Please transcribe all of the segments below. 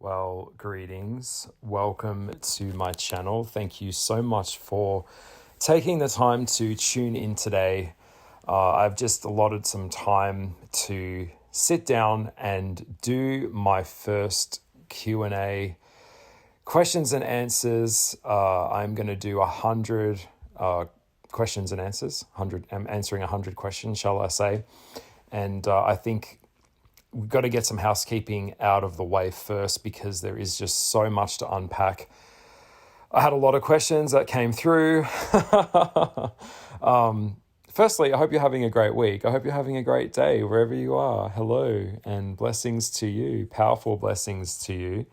Well, greetings. Welcome to my channel. Thank you so much for taking the time to tune in today. I've just allotted some time to sit down and do my first Q&A, questions and answers. I'm going to do 100 questions and answers. I'm answering 100 questions, shall I say. And I think we've got to get some housekeeping out of the way first because there is just so much to unpack. I had a lot of questions that came through. Firstly, I hope you're having a great week. I hope you're having a great day wherever you are. Hello and blessings to you, powerful blessings to you.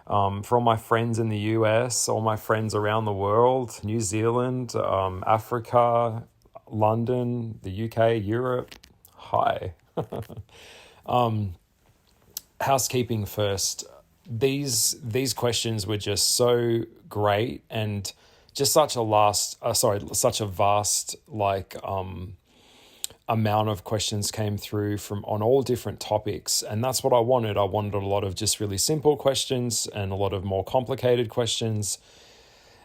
For all my friends in the US, all my friends around the world, New Zealand, Africa, London, the UK, Europe, hi. Housekeeping first. These questions were just so great and just such a vast amount of questions came through from on all different topics, and that's what I wanted. I wanted a lot of just really simple questions and a lot of more complicated questions.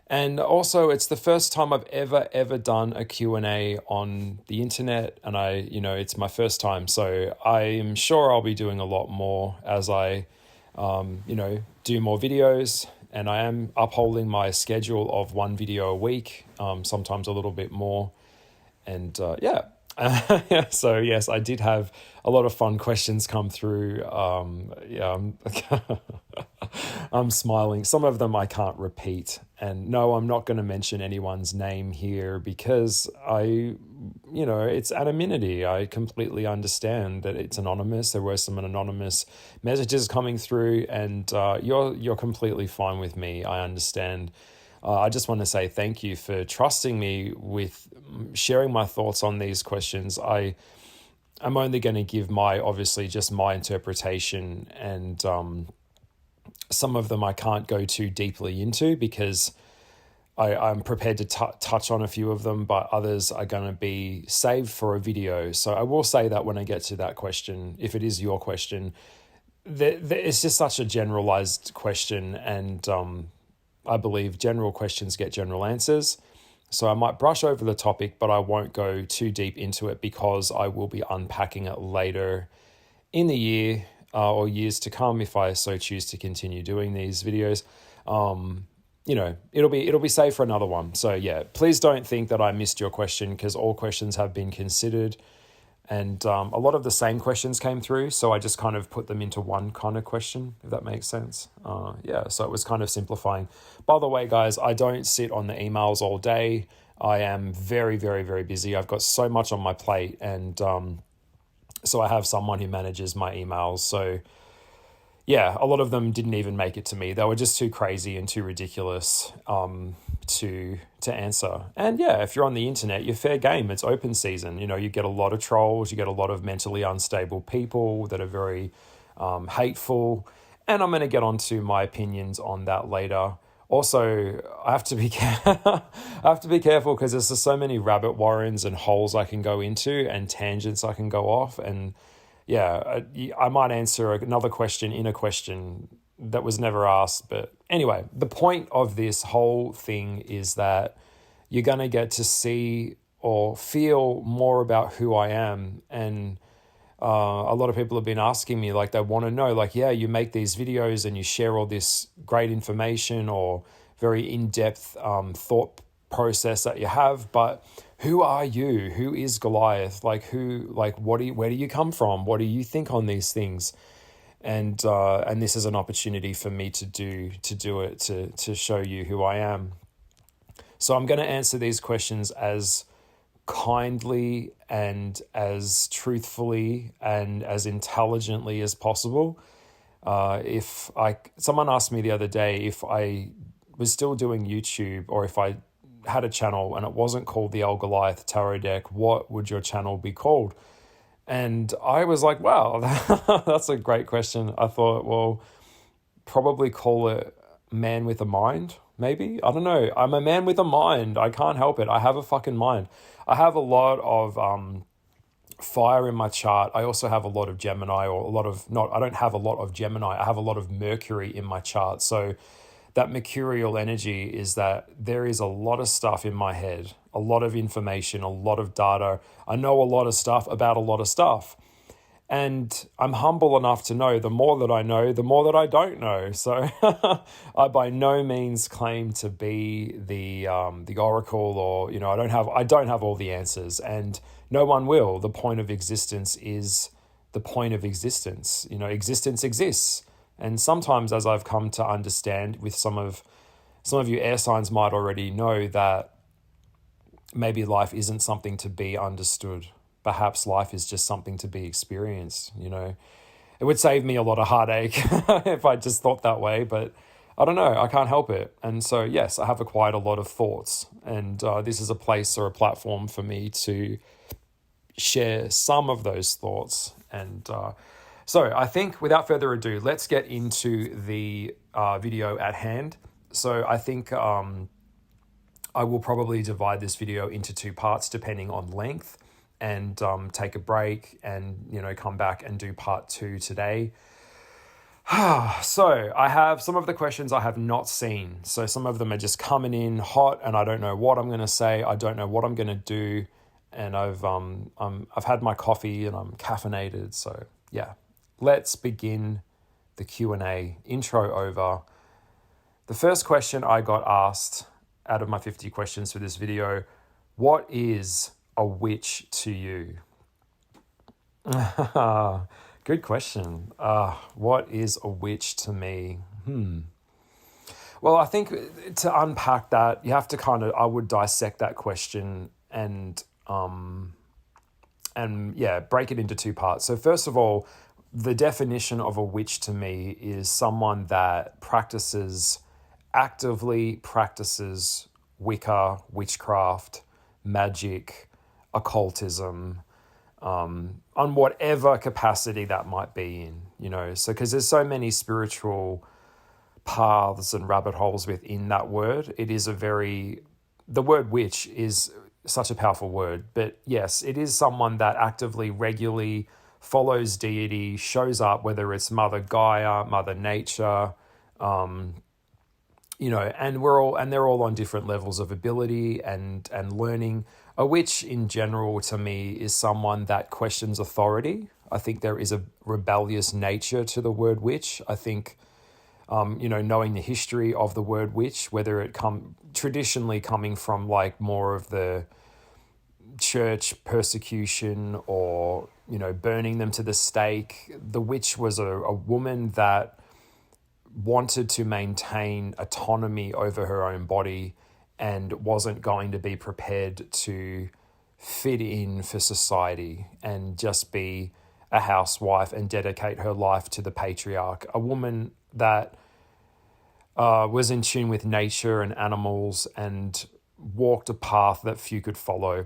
And also, it's the first time I've ever done a Q&A on the internet, and it's my first time. So I'm sure I'll be doing a lot more as I, do more videos, and I am upholding my schedule of one video a week, sometimes a little bit more. And so yes, I did have a lot of fun questions come through. I'm smiling. Some of them I can't repeat. And no, I'm not going to mention anyone's name here because it's anonymity. I completely understand that it's anonymous. There were some anonymous messages coming through, and you're completely fine with me. I understand. I just want to say thank you for trusting me with sharing my thoughts on these questions. I'm only going to give my interpretation, and some of them I can't go too deeply into because I'm prepared to touch on a few of them, but others are going to be saved for a video. So I will say that when I get to that question, if it is your question, it's just such a generalized question, and I believe general questions get general answers. So I might brush over the topic, but I won't go too deep into it because I will be unpacking it later in the year or years to come if I so choose to continue doing these videos. It'll be saved for another one. So yeah, please don't think that I missed your question because all questions have been considered. And a lot of the same questions came through, so I just kind of put them into one kind of question, if that makes sense. So it was kind of simplifying. By the way, guys, I don't sit on the emails all day. I am very, very, very busy. I've got so much on my plate, and so I have someone who manages my emails. So yeah, a lot of them didn't even make it to me. They were just too crazy and too ridiculous to answer. And yeah, if you're on the internet, you're fair game. It's open season. You get a lot of trolls. You get a lot of mentally unstable people that are very hateful. And I'm going to get onto my opinions on that later. Also, I have to be careful because there's just so many rabbit warrens and holes I can go into and tangents I can go off. And yeah, I might answer another question in a question that was never asked. But anyway, the point of this whole thing is that you're going to get to see or feel more about who I am. And a lot of people have been asking me, they want to know, you make these videos and you share all this great information or very in-depth thought process that you have, but who are you? Who is Goliath? Where do you come from? What do you think on these things? And this is an opportunity for me to do it, to show you who I am. So I'm going to answer these questions as kindly and as truthfully and as intelligently as possible. Someone asked me the other day if I was still doing YouTube or if I had a channel and it wasn't called the El Goliath Tarot Deck, what would your channel be called? And I was like, wow, that's a great question. I thought, well, probably call it Man with a Mind, maybe? I don't know. I'm a man with a mind. I can't help it. I have a fucking mind. I have a lot of fire in my chart. I also have a lot of Gemini, or a lot of, not, I don't have a lot of Gemini, I have a lot of Mercury in my chart. So that mercurial energy is that there is a lot of stuff in my head, a lot of information, a lot of data. I know a lot of stuff about a lot of stuff. And I'm humble enough to know the more that I know, the more that I don't know. So I by no means claim to be the oracle, or I don't have all the answers, and no one will. The point of existence is the point of existence. Existence exists, and sometimes, as I've come to understand, with some of you air signs might already know that maybe life isn't something to be understood. Perhaps life is just something to be experienced, It would save me a lot of heartache if I just thought that way, but I don't know, I can't help it. And so, yes, I have acquired a lot of thoughts, and this is a place or a platform for me to share some of those thoughts. And so I think without further ado, let's get into the video at hand. So I think I will probably divide this video into 2 parts depending on length, and take a break and, come back and do part 2 today. So I have some of the questions I have not seen. So some of them are just coming in hot, and I don't know what I'm going to say. I don't know what I'm going to do. And I've had my coffee and I'm caffeinated. So yeah, let's begin the Q&A. Intro over. The first question I got asked out of my 50 questions for this video: what is a witch to you? Good question. What is a witch to me? Well, I think to unpack that, you have to I would dissect that question and break it into 2 parts. So first of all, the definition of a witch to me is someone that actively practices Wicca, witchcraft, magic, occultism, on whatever capacity that might be in, so because there's so many spiritual paths and rabbit holes within that word. The word witch is such a powerful word, but yes, it is someone that actively, regularly follows deity, shows up, whether it's Mother Gaia, Mother Nature, and they're all on different levels of ability and learning. A witch in general to me is someone that questions authority. I think there is a rebellious nature to the word witch. I think, knowing the history of the word witch, whether it traditionally coming from like more of the church persecution or, burning them to the stake. The witch was a woman that wanted to maintain autonomy over her own body and wasn't going to be prepared to fit in for society and just be a housewife and dedicate her life to the patriarch. A woman that was in tune with nature and animals and walked a path that few could follow,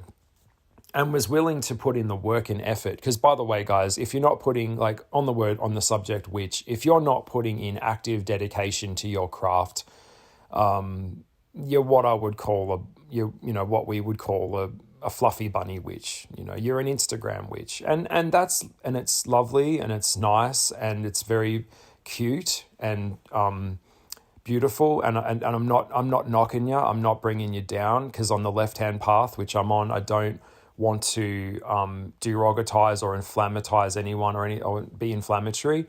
and was willing to put in the work and effort. Because, by the way, guys, if you're not putting, on the subject witch, if you're not putting in active dedication to your craft, you're what I would call what we would call a fluffy bunny witch. You're an Instagram witch, and it's lovely and it's nice and it's very cute and beautiful. And I'm not knocking you. I'm not bringing you down, because on the left-hand path, which I'm on, I don't want to derogatize or inflammatize anyone or be inflammatory.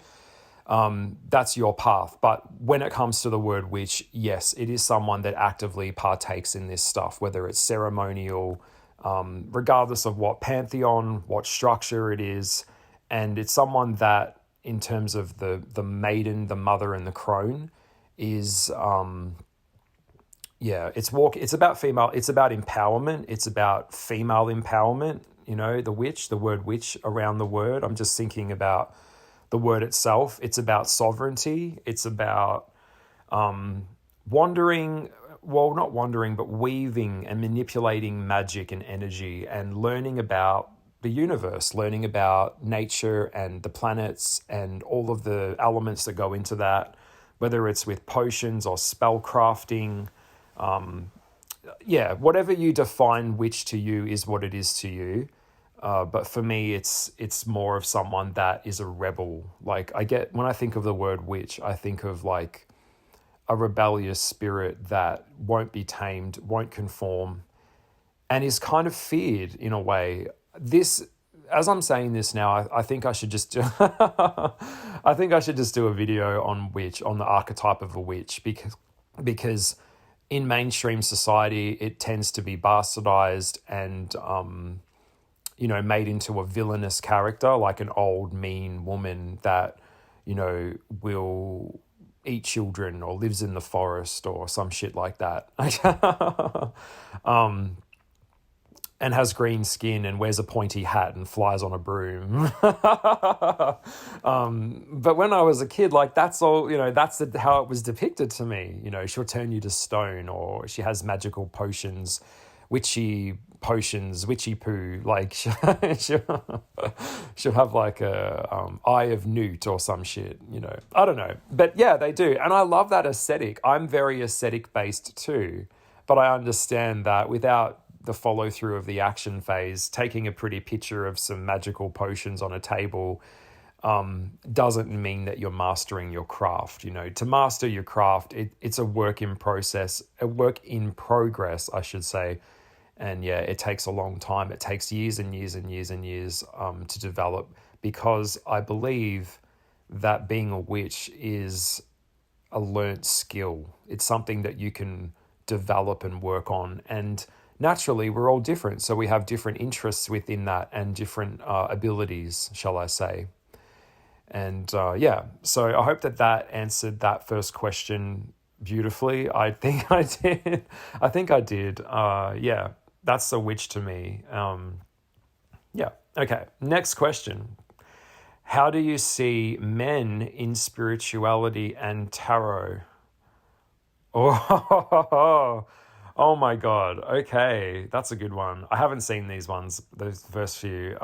That's your path. But when it comes to the word witch, yes, it is someone that actively partakes in this stuff, whether it's ceremonial, regardless of what pantheon, what structure it is. And it's someone that, in terms of the maiden, the mother, and the crone, is it's about female, it's about empowerment, it's about female empowerment. The word witch around the word, I'm just thinking about the word itself. It's about sovereignty. It's about weaving and manipulating magic and energy, and learning about the universe, learning about nature and the planets and all of the elements that go into that, whether it's with potions or spell crafting. Whatever you define witch to you is what it is to you. But for me, it's more of someone that is a rebel. Like when I think of the word witch, I think of like a rebellious spirit that won't be tamed, won't conform, and is kind of feared in a way. As I'm saying this now, I think I should just do I think I should just do a video on the archetype of a witch, because in mainstream society it tends to be bastardized and made into a villainous character, like an old mean woman that will eat children or lives in the forest or some shit like that. And has green skin and wears a pointy hat and flies on a broom. But when I was a kid, like that's all, that's how it was depicted to me. She'll turn you to stone, or she has magical potions, witchy poo. Like she'll have like a eye of newt or some shit, I don't know. But yeah, they do. And I love that aesthetic. I'm very aesthetic based too, but I understand that without the follow through of the action phase, taking a pretty picture of some magical potions on a table doesn't mean that you're mastering your craft. To master your craft, it's a work in progress, I should say. And yeah, it takes a long time. It takes years and years and years and years to develop, because I believe that being a witch is a learnt skill. It's something that you can develop and work on. And naturally, we're all different, so we have different interests within that and different abilities, shall I say. And so I hope that answered that first question beautifully. I think I did. Yeah, that's the witch to me. Okay, next question. How do you see men in spirituality and tarot? Oh my God. Okay. That's a good one. I haven't seen those first few.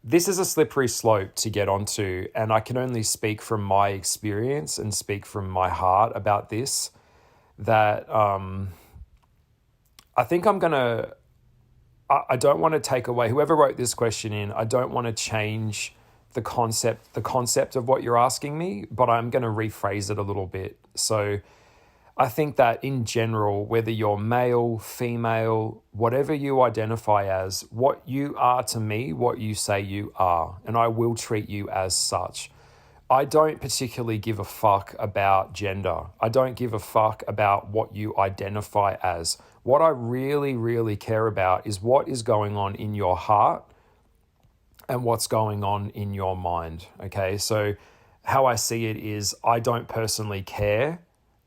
This is a slippery slope to get onto, and I can only speak from my experience and speak from my heart about this, that I think I don't want to take away, whoever wrote this question in, I don't want to change the concept of what you're asking me, but I'm going to rephrase it a little bit. So I think that in general, whether you're male, female, whatever you identify as, what you are to me, what you say you are, and I will treat you as such. I don't particularly give a fuck about gender. I don't give a fuck about what you identify as. What I really, really care about is what is going on in your heart and what's going on in your mind, okay? So how I see it is, I don't personally care.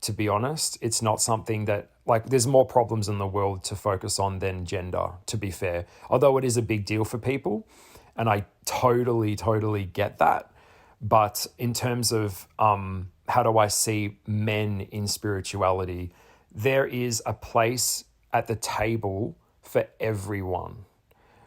To be honest, it's not something that, like, there's more problems in the world to focus on than gender, to be fair. Although it is a big deal for people, and I totally, totally get that. But in terms of how do I see men in spirituality, there is a place at the table for everyone.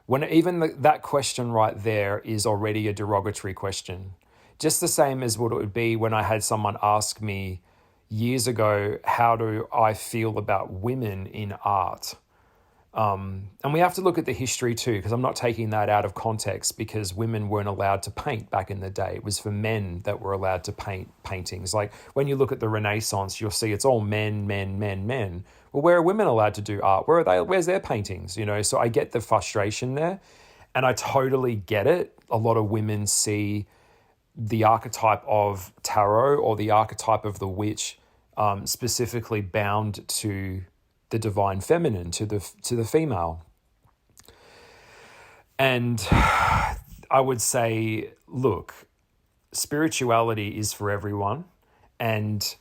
When even that question right there is already a derogatory question. Just the same as what it would be when I had someone ask me years ago, how do I feel about women in art? And we have to look at the history too, because I'm not taking that out of context, because women weren't allowed to paint back in the day. It was for men that were allowed to paint paintings. Like when you look at the Renaissance, you'll see it's all men, men, men, men. Well, where are women allowed to do art? Where are they? Where's their paintings? So I get the frustration there, and I totally get it. A lot of women see the archetype of tarot or the archetype of the witch specifically bound to the divine feminine, to the female. And I would say, look, spirituality is for everyone. And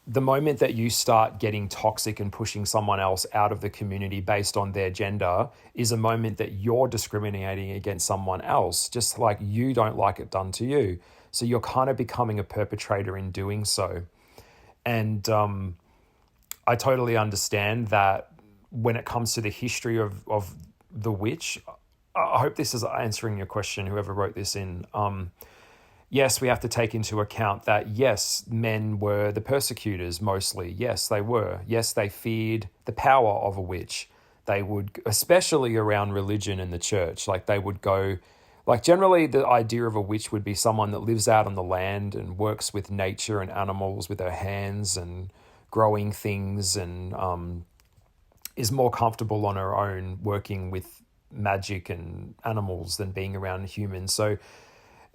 the moment that you start getting toxic and pushing someone else out of the community based on their gender is a moment that you're discriminating against someone else, just like you don't like it done to you. So you're kind of becoming a perpetrator in doing so. And I totally understand that when it comes to the history of the witch, I hope this is answering your question, whoever wrote this in. Yes, we have to take into account that, yes, men were the persecutors mostly. Yes, they were. Yes, they feared the power of a witch. they would, especially around religion and the church, like they would go, like generally the idea of a witch would be someone that lives out on the land and works with nature and animals with her hands and growing things, and is more comfortable on her own working with magic and animals than being around humans. So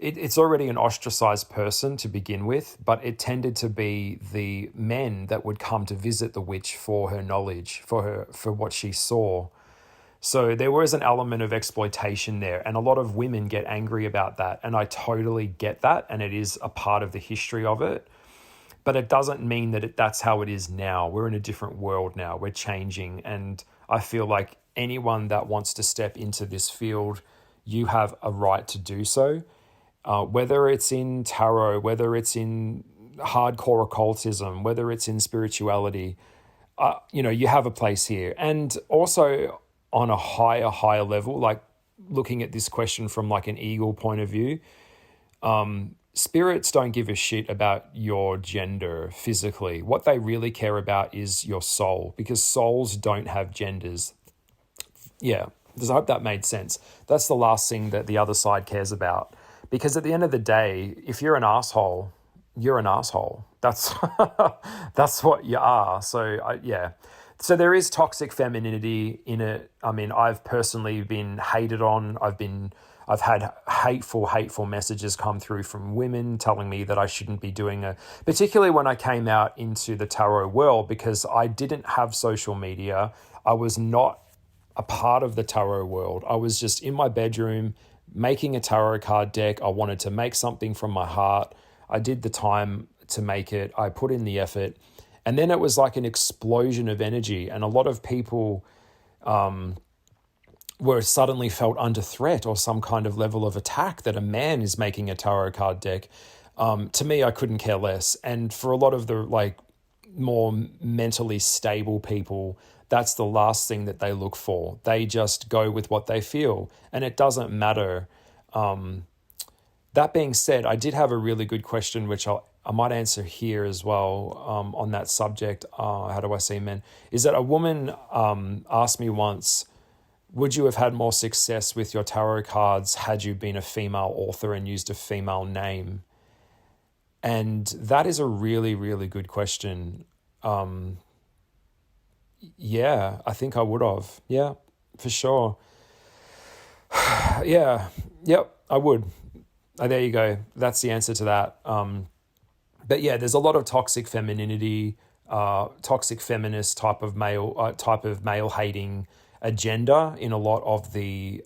it's already an ostracized person to begin with, but it tended to be the men that would come to visit the witch for her knowledge, for what she saw. So there was an element of exploitation there, and a lot of women get angry about that, and I totally get that, and it is a part of the history of it. But it doesn't mean that that's how it is now. We're in a different world now. We're changing, and I feel like anyone that wants to step into this field, you have a right to do so. Whether it's in tarot, whether it's in hardcore occultism, whether it's in spirituality, you have a place here. And also on a higher level, like looking at this question from like an eagle point of view, spirits don't give a shit about your gender physically. What they really care about is your soul, because souls don't have genders. Yeah, I hope that made sense. That's the last thing that the other side cares about. Because at the end of the day, if you're an asshole, you're an asshole. That's that's what you are. So yeah. So there is toxic femininity in it. I mean, I've personally been hated on. I've had hateful messages come through from women telling me that I shouldn't be doing it, particularly when I came out into the tarot world, because I didn't have social media. I was not a part of the tarot world. I was just in my bedroom making a tarot card deck. I wanted to make something from my heart. I did the time to make it. I put in the effort. And then it was like an explosion of energy. And a lot of people were suddenly felt under threat or some kind of level of attack that a man is making a tarot card deck. To me, I couldn't care less. And for a lot of the like more mentally stable people, that's the last thing that they look for. They just go with what they feel, and it doesn't matter. That being said, I did have a really good question, which I might answer here as well on that subject. How do I see men? Is that a woman asked me once, would you have had more success with your tarot cards had you been a female author and used a female name? And that is a really, really good question. Yeah, I think I would have. Yeah, for sure. Yeah, yep, I would. There you go. That's the answer to that. But yeah, there's a lot of toxic femininity, toxic feminist type of male hating agenda in a lot of the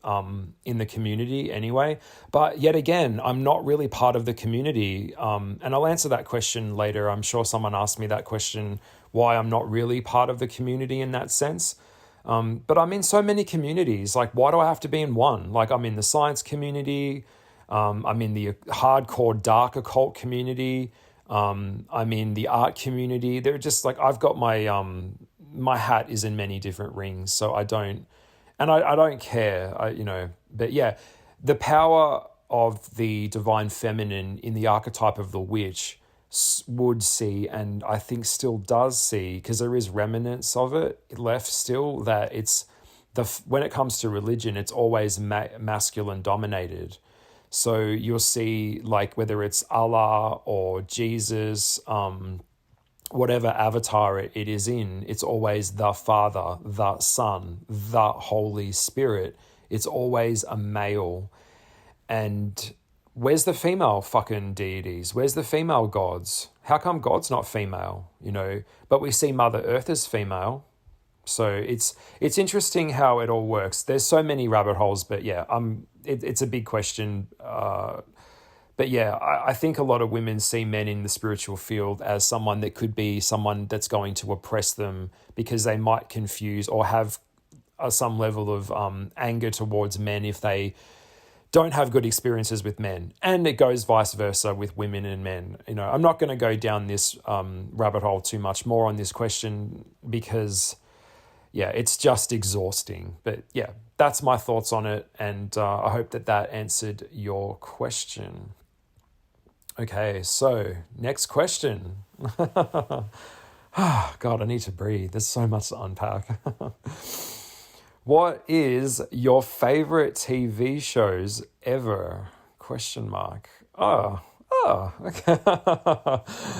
in the community anyway. But yet again, I'm not really part of the community, and I'll answer that question later. I'm sure someone asked me that question, why I'm not really part of the community in that sense. But I'm in so many communities. Like, why do I have to be in one? Like, I'm in the science community. I'm in the hardcore dark occult community. I'm in the art community. They're just like, I've got my hat is in many different rings. So I don't care, but yeah, the power of the divine feminine in the archetype of the witch would see, and I think still does see, because there is remnants of it left still, that it's when it comes to religion, it's always masculine dominated. So you'll see, like, whether it's Allah or Jesus, whatever avatar it is in, it's always the Father, the Son, the Holy Spirit. It's always a male. And where's the female fucking deities? Where's the female gods? How come God's not female? But we see Mother Earth as female. So it's interesting how it all works. There's so many rabbit holes, but yeah, it's a big question. But yeah, I think a lot of women see men in the spiritual field as someone that could be someone that's going to oppress them, because they might confuse or have some level of anger towards men if they don't have good experiences with men. And it goes vice versa with women and men. I'm not going to go down this rabbit hole too much more on this question, because yeah, it's just exhausting. But yeah, that's my thoughts on it. And I hope that answered your question. Okay, so next question. God, I need to breathe. There's so much to unpack. What is your favorite TV shows ever? Question mark. Okay.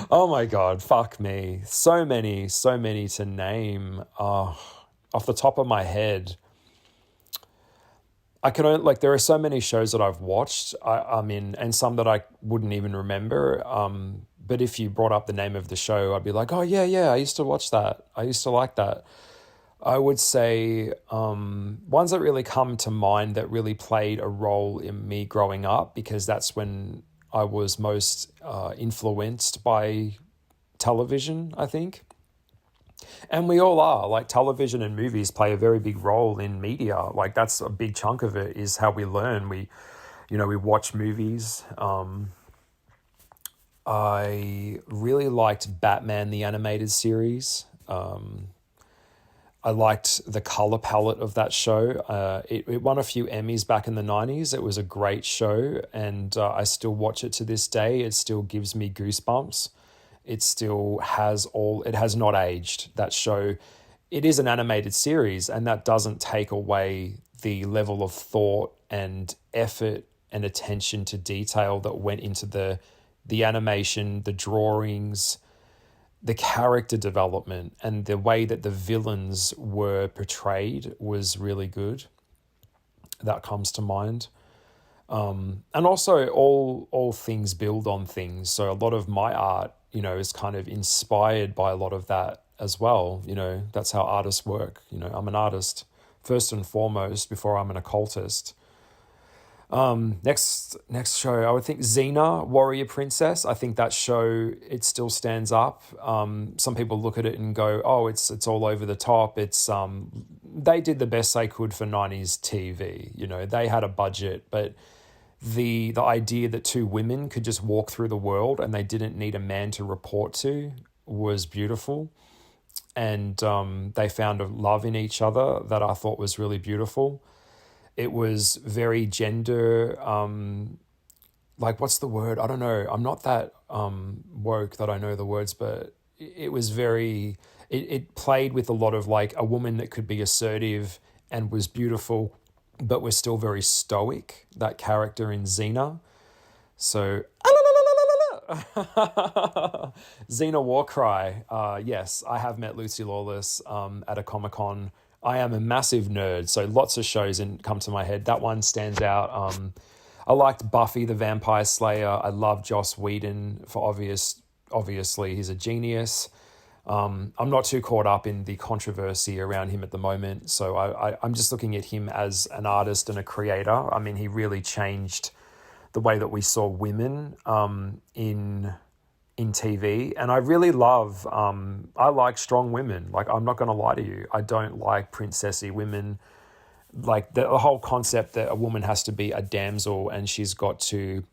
Oh my God, fuck me. So many to name. Off the top of my head, I can only, like, there are so many shows that I've watched, I'm in, and some that I wouldn't even remember. But if you brought up the name of the show, I'd be like, oh yeah, I used to watch that. I used to like that. I would say ones that really come to mind that really played a role in me growing up, because that's when I was most influenced by television, I think. And we all are. Like, television and movies play a very big role in media. Like, that's a big chunk of it, is how we learn. We watch movies. I really liked Batman, the animated series. I liked the color palette of that show. It won a few Emmys back in the 90s. It was a great show, and I still watch it to this day. It still gives me goosebumps. It still has it has not aged, that show. It is an animated series, and that doesn't take away the level of thought and effort and attention to detail that went into the animation, the drawings, the character development, and the way that the villains were portrayed was really good. That comes to mind. And also all things build on things. So a lot of my art, is kind of inspired by a lot of that as well. That's how artists work. I'm an artist first and foremost before I'm an occultist. Next show, I would think Xena, Warrior Princess. I think that show, it still stands up. Some people look at it and go, oh, it's all over the top. It's they did the best they could for 90s TV. They had a budget, but the idea that two women could just walk through the world and they didn't need a man to report to was beautiful. And they found a love in each other that I thought was really beautiful. It was very gender, like, what's the word? I don't know. I'm not that woke that I know the words, but it was very, it played with a lot of, like, a woman that could be assertive and was beautiful, but was still very stoic, that character in Xena. So, Xena Warcry. Yes, I have met Lucy Lawless at a Comic-Con. I am a massive nerd, so lots of shows come to my head. That one stands out. I liked Buffy the Vampire Slayer. I love Joss Whedon for obviously he's a genius. I'm not too caught up in the controversy around him at the moment, so I'm just looking at him as an artist and a creator. I mean, he really changed the way that we saw women in TV, and I really love, I like strong women. Like, I'm not going to lie to you. I don't like princessy women. Like, the whole concept that a woman has to be a damsel and she's got to,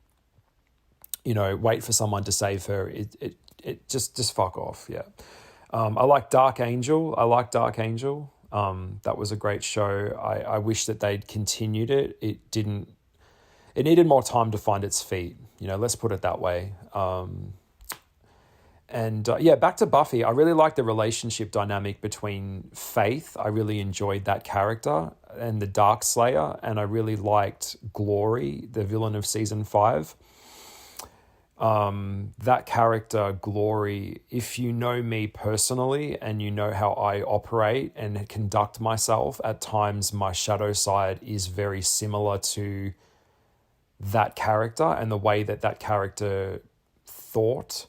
wait for someone to save her. It just fuck off. Yeah. I like Dark Angel. That was a great show. I wish that they'd continued it. It needed more time to find its feet. Let's put it that way. And back to Buffy. I really liked the relationship dynamic between Faith. I really enjoyed that character, and the Dark Slayer. And I really liked Glory, the villain of season 5. That character, Glory, if you know me personally and you know how I operate and conduct myself, at times my shadow side is very similar to that character and the way that character thought.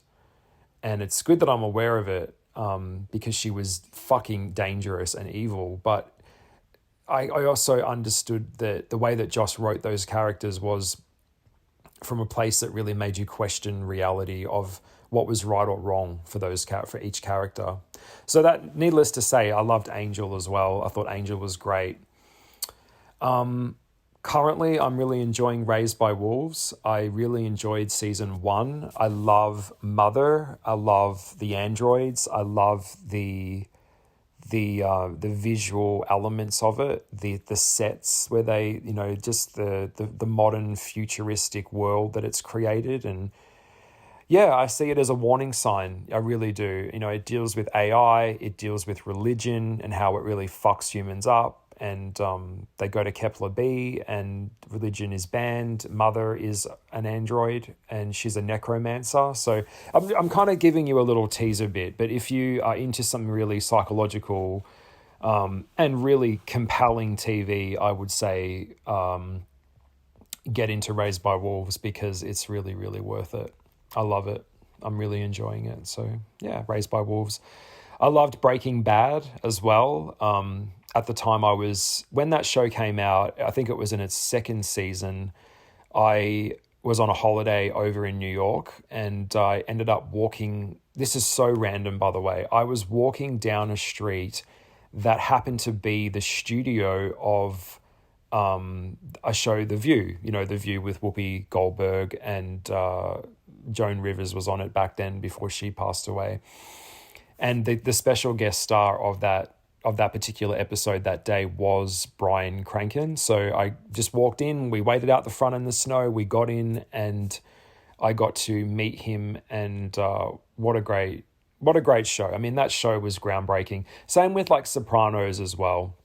And it's good that I'm aware of it, because she was fucking dangerous and evil. But I also understood that the way that Joss wrote those characters was from a place that really made you question reality of what was right or wrong for each character. So that, needless to say, I loved Angel as well. I thought Angel was great. Currently, I'm really enjoying Raised by Wolves. I really enjoyed season 1. I love Mother. I love the androids. I love the visual elements of it, the sets where they, just the modern futuristic world that it's created. And yeah, I see it as a warning sign. I really do. It deals with AI, it deals with religion and how it really fucks humans up. and they go to Kepler B, and religion is banned. Mother is an android, and she's a necromancer. So I'm kind of giving you a little teaser bit, but if you are into some really psychological and really compelling TV, I would say get into Raised by Wolves, because it's really, really worth it. I love it. I'm really enjoying it. So yeah, Raised by Wolves. I loved Breaking Bad as well. At the time when that show came out, I think it was in its second season, I was on a holiday over in New York, and I ended up walking. This is so random, by the way. I was walking down a street that happened to be the studio of a show, The View. You know, The View with Whoopi Goldberg, and Joan Rivers was on it back then before she passed away. And the special guest star of that particular episode that day was Bryan Cranston. So I just walked in, we waited out the front in the snow, we got in, and I got to meet him, and what a great show. I mean, that show was groundbreaking. Same with like Sopranos as well.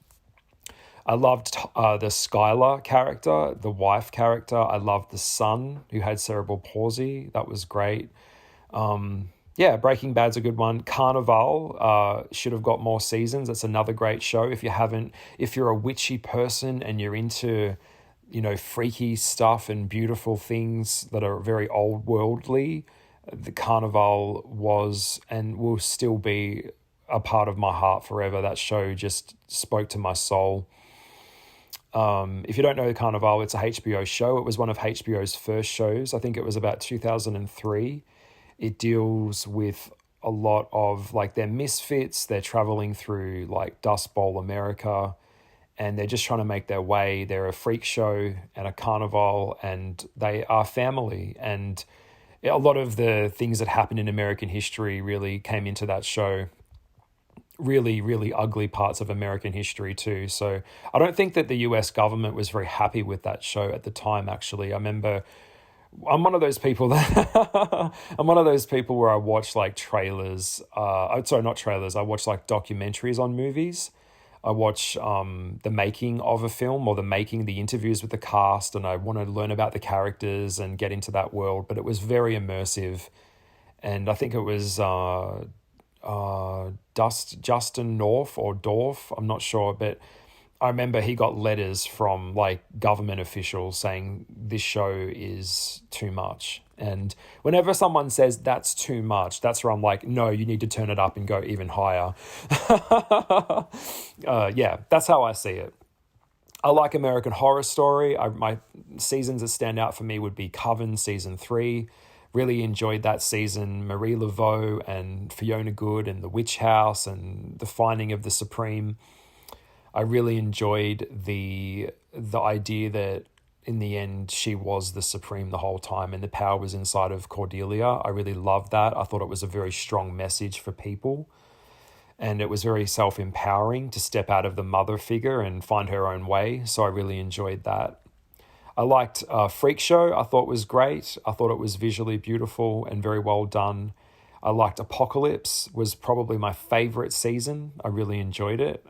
I loved the Skylar character, the wife character. I loved the son who had cerebral palsy. That was great. Yeah, Breaking Bad's a good one. Carnival should have got more seasons. It's another great show. If you're a witchy person and you're into, you know, freaky stuff and beautiful things that are very old worldly, the Carnival was and will still be a part of my heart forever. That show just spoke to my soul. If you don't know the Carnival, it's a HBO show. It was one of HBO's first shows. I think it was about 2003. It deals with a lot of like they're misfits. They're traveling through like Dust Bowl America, and they're just trying to make their way. They're a freak show and a carnival, and they are family. And a lot of the things that happened in American history really came into that show. Really, really ugly parts of American history too. So I don't think that the US government was very happy with that show at the time, actually. I remember I'm one of those people that I'm one of those people where I watch like trailers. Sorry, not trailers. I watch like documentaries on movies. I watch the making of a film, or the interviews with the cast, and I want to learn about the characters and get into that world. But it was very immersive, and I think it was Justin North or Dorff. I'm not sure, but I remember he got letters from like government officials saying this show is too much. And whenever someone says that's too much, that's where I'm like, no, you need to turn it up and go even higher. Yeah, that's how I see it. I like American Horror Story. My seasons that stand out for me would be Coven season 3. Really enjoyed that season. Marie Laveau and Fiona Good and The Witch House and The Finding of the Supreme. I really enjoyed the idea that in the end she was the Supreme the whole time and the power was inside of Cordelia. I really loved that. I thought it was a very strong message for people, and it was very self-empowering to step out of the mother figure and find her own way. So I really enjoyed that. I liked Freak Show. I thought it was great. I thought it was visually beautiful and very well done. I liked Apocalypse, was probably my favorite season. I really enjoyed it.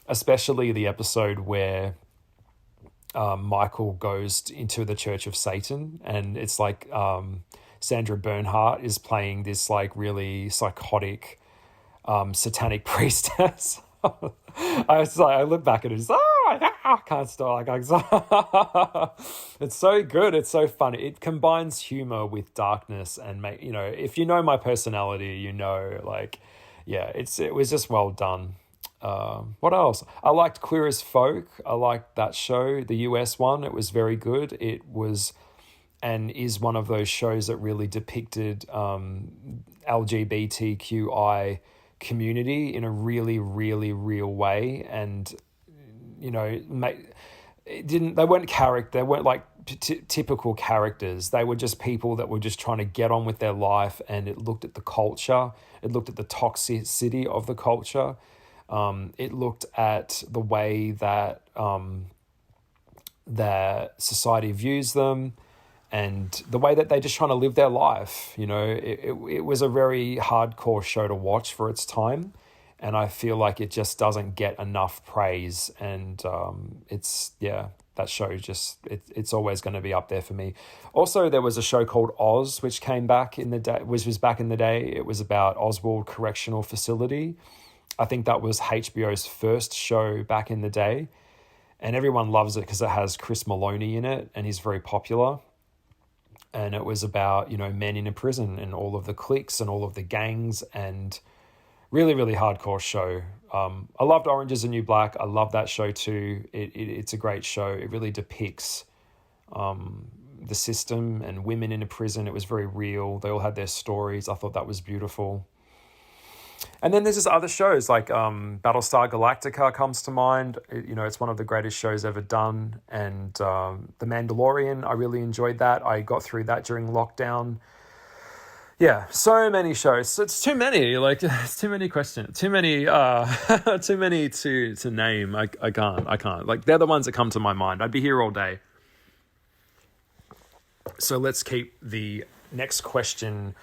Especially the episode where Michael goes into the Church of Satan, and it's like Sandra Bernhardt is playing this like really psychotic satanic priestess. I look back at it, I can't stop. It's so good. It's so funny. It combines humor with darkness, and if you know my personality, it was just well done. What else? I liked Queer as Folk. I liked that show, the US one. It was very good. It was and is one of those shows that really depicted LGBTQI community in a really, really real way. And they weren't like typical characters. They were just people that were just trying to get on with their life, and it looked at the culture, it looked at the toxicity of the culture, it looked at the way that society views them, and the way that they're just trying to live their life. It was a very hardcore show to watch for its time, and I feel like it just doesn't get enough praise. And that show just it's always going to be up there for me. Also, there was a show called Oz, which came back in the day, which was back in the day. It was about Oswald Correctional Facility. I think that was HBO's first show back in the day, and everyone loves it because it has Chris Maloney in it, and he's very popular. And it was about, men in a prison and all of the cliques and all of the gangs, and really, really hardcore show. I loved Orange is the New Black. I love that show too. It's a great show. It really depicts the system and women in a prison. It was very real. They all had their stories. I thought that was beautiful. And then there's just other shows like Battlestar Galactica comes to mind. It's one of the greatest shows ever done. And The Mandalorian, I really enjoyed that. I got through that during lockdown. Yeah, so many shows. It's too many. It's too many questions. Too many. Too many to name. I can't. They're the ones that come to my mind. I'd be here all day. So let's keep the next question.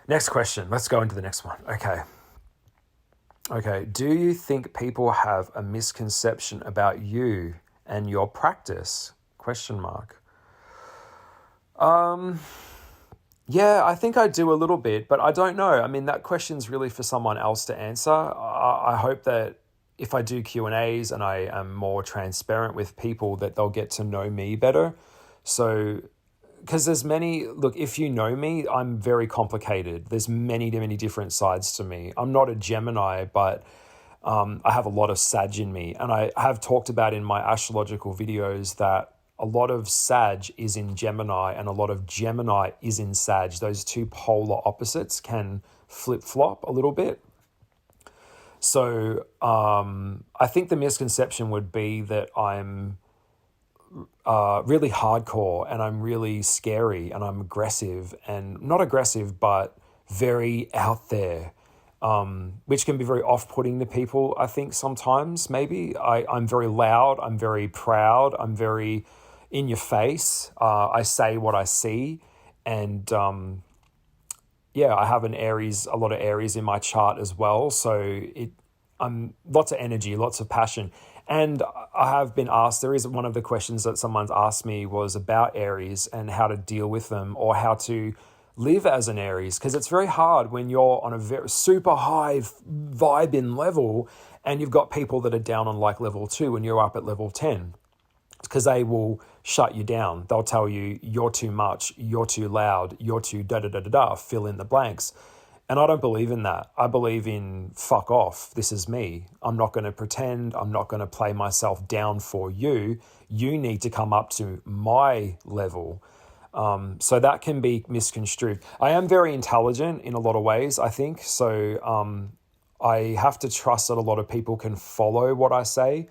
Let's go into the next one. Okay. Do you think people have a misconception about you and your practice? ? Yeah, I think I do a little bit, but I don't know. I mean, that question's really for someone else to answer. I hope that if I do Q&As and I am more transparent with people, that they'll get to know me better. So, because if you know me, I'm very complicated. There's many, many different sides to me. I'm not a Gemini, but I have a lot of Sag in me. And I have talked about in my astrological videos that a lot of Sag is in Gemini and a lot of Gemini is in Sag. Those two polar opposites can flip-flop a little bit. So I think the misconception would be that I'm really hardcore and I'm really scary and I'm aggressive, and not aggressive, but very out there, which can be very off-putting to people, I think sometimes, maybe. I'm very loud, I'm very proud, I'm very in your face. I say what I see, and I have a lot of Aries in my chart as well. So I'm lots of energy, lots of passion. And I have been asked, there is one of the questions that someone's asked me was about Aries and how to deal with them, or how to live as an Aries, because it's very hard when you're on a very super high vibe level and you've got people that are down on level 2 and you're up at level 10. Because they will shut you down. They'll tell you, you're too much, you're too loud, you're too da-da-da-da-da, fill in the blanks. And I don't believe in that. I believe in fuck off, this is me. I'm not going to pretend, I'm not going to play myself down for you. You need to come up to my level. So that can be misconstrued. I am very intelligent in a lot of ways, I think. So I have to trust that a lot of people can follow what I say.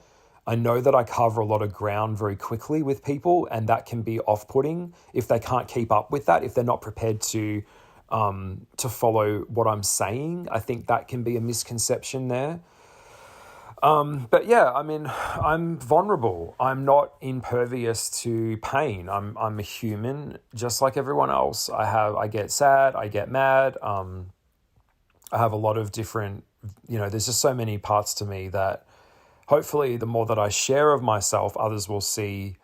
I know that I cover a lot of ground very quickly with people, and that can be off-putting if they can't keep up with that, if they're not prepared to follow what I'm saying. I think that can be a misconception there. But yeah, I mean, I'm vulnerable. I'm not impervious to pain. I'm a human just like everyone else. I get sad, I get mad. I have a lot of different, there's just so many parts to me that hopefully the more that I share of myself, others will see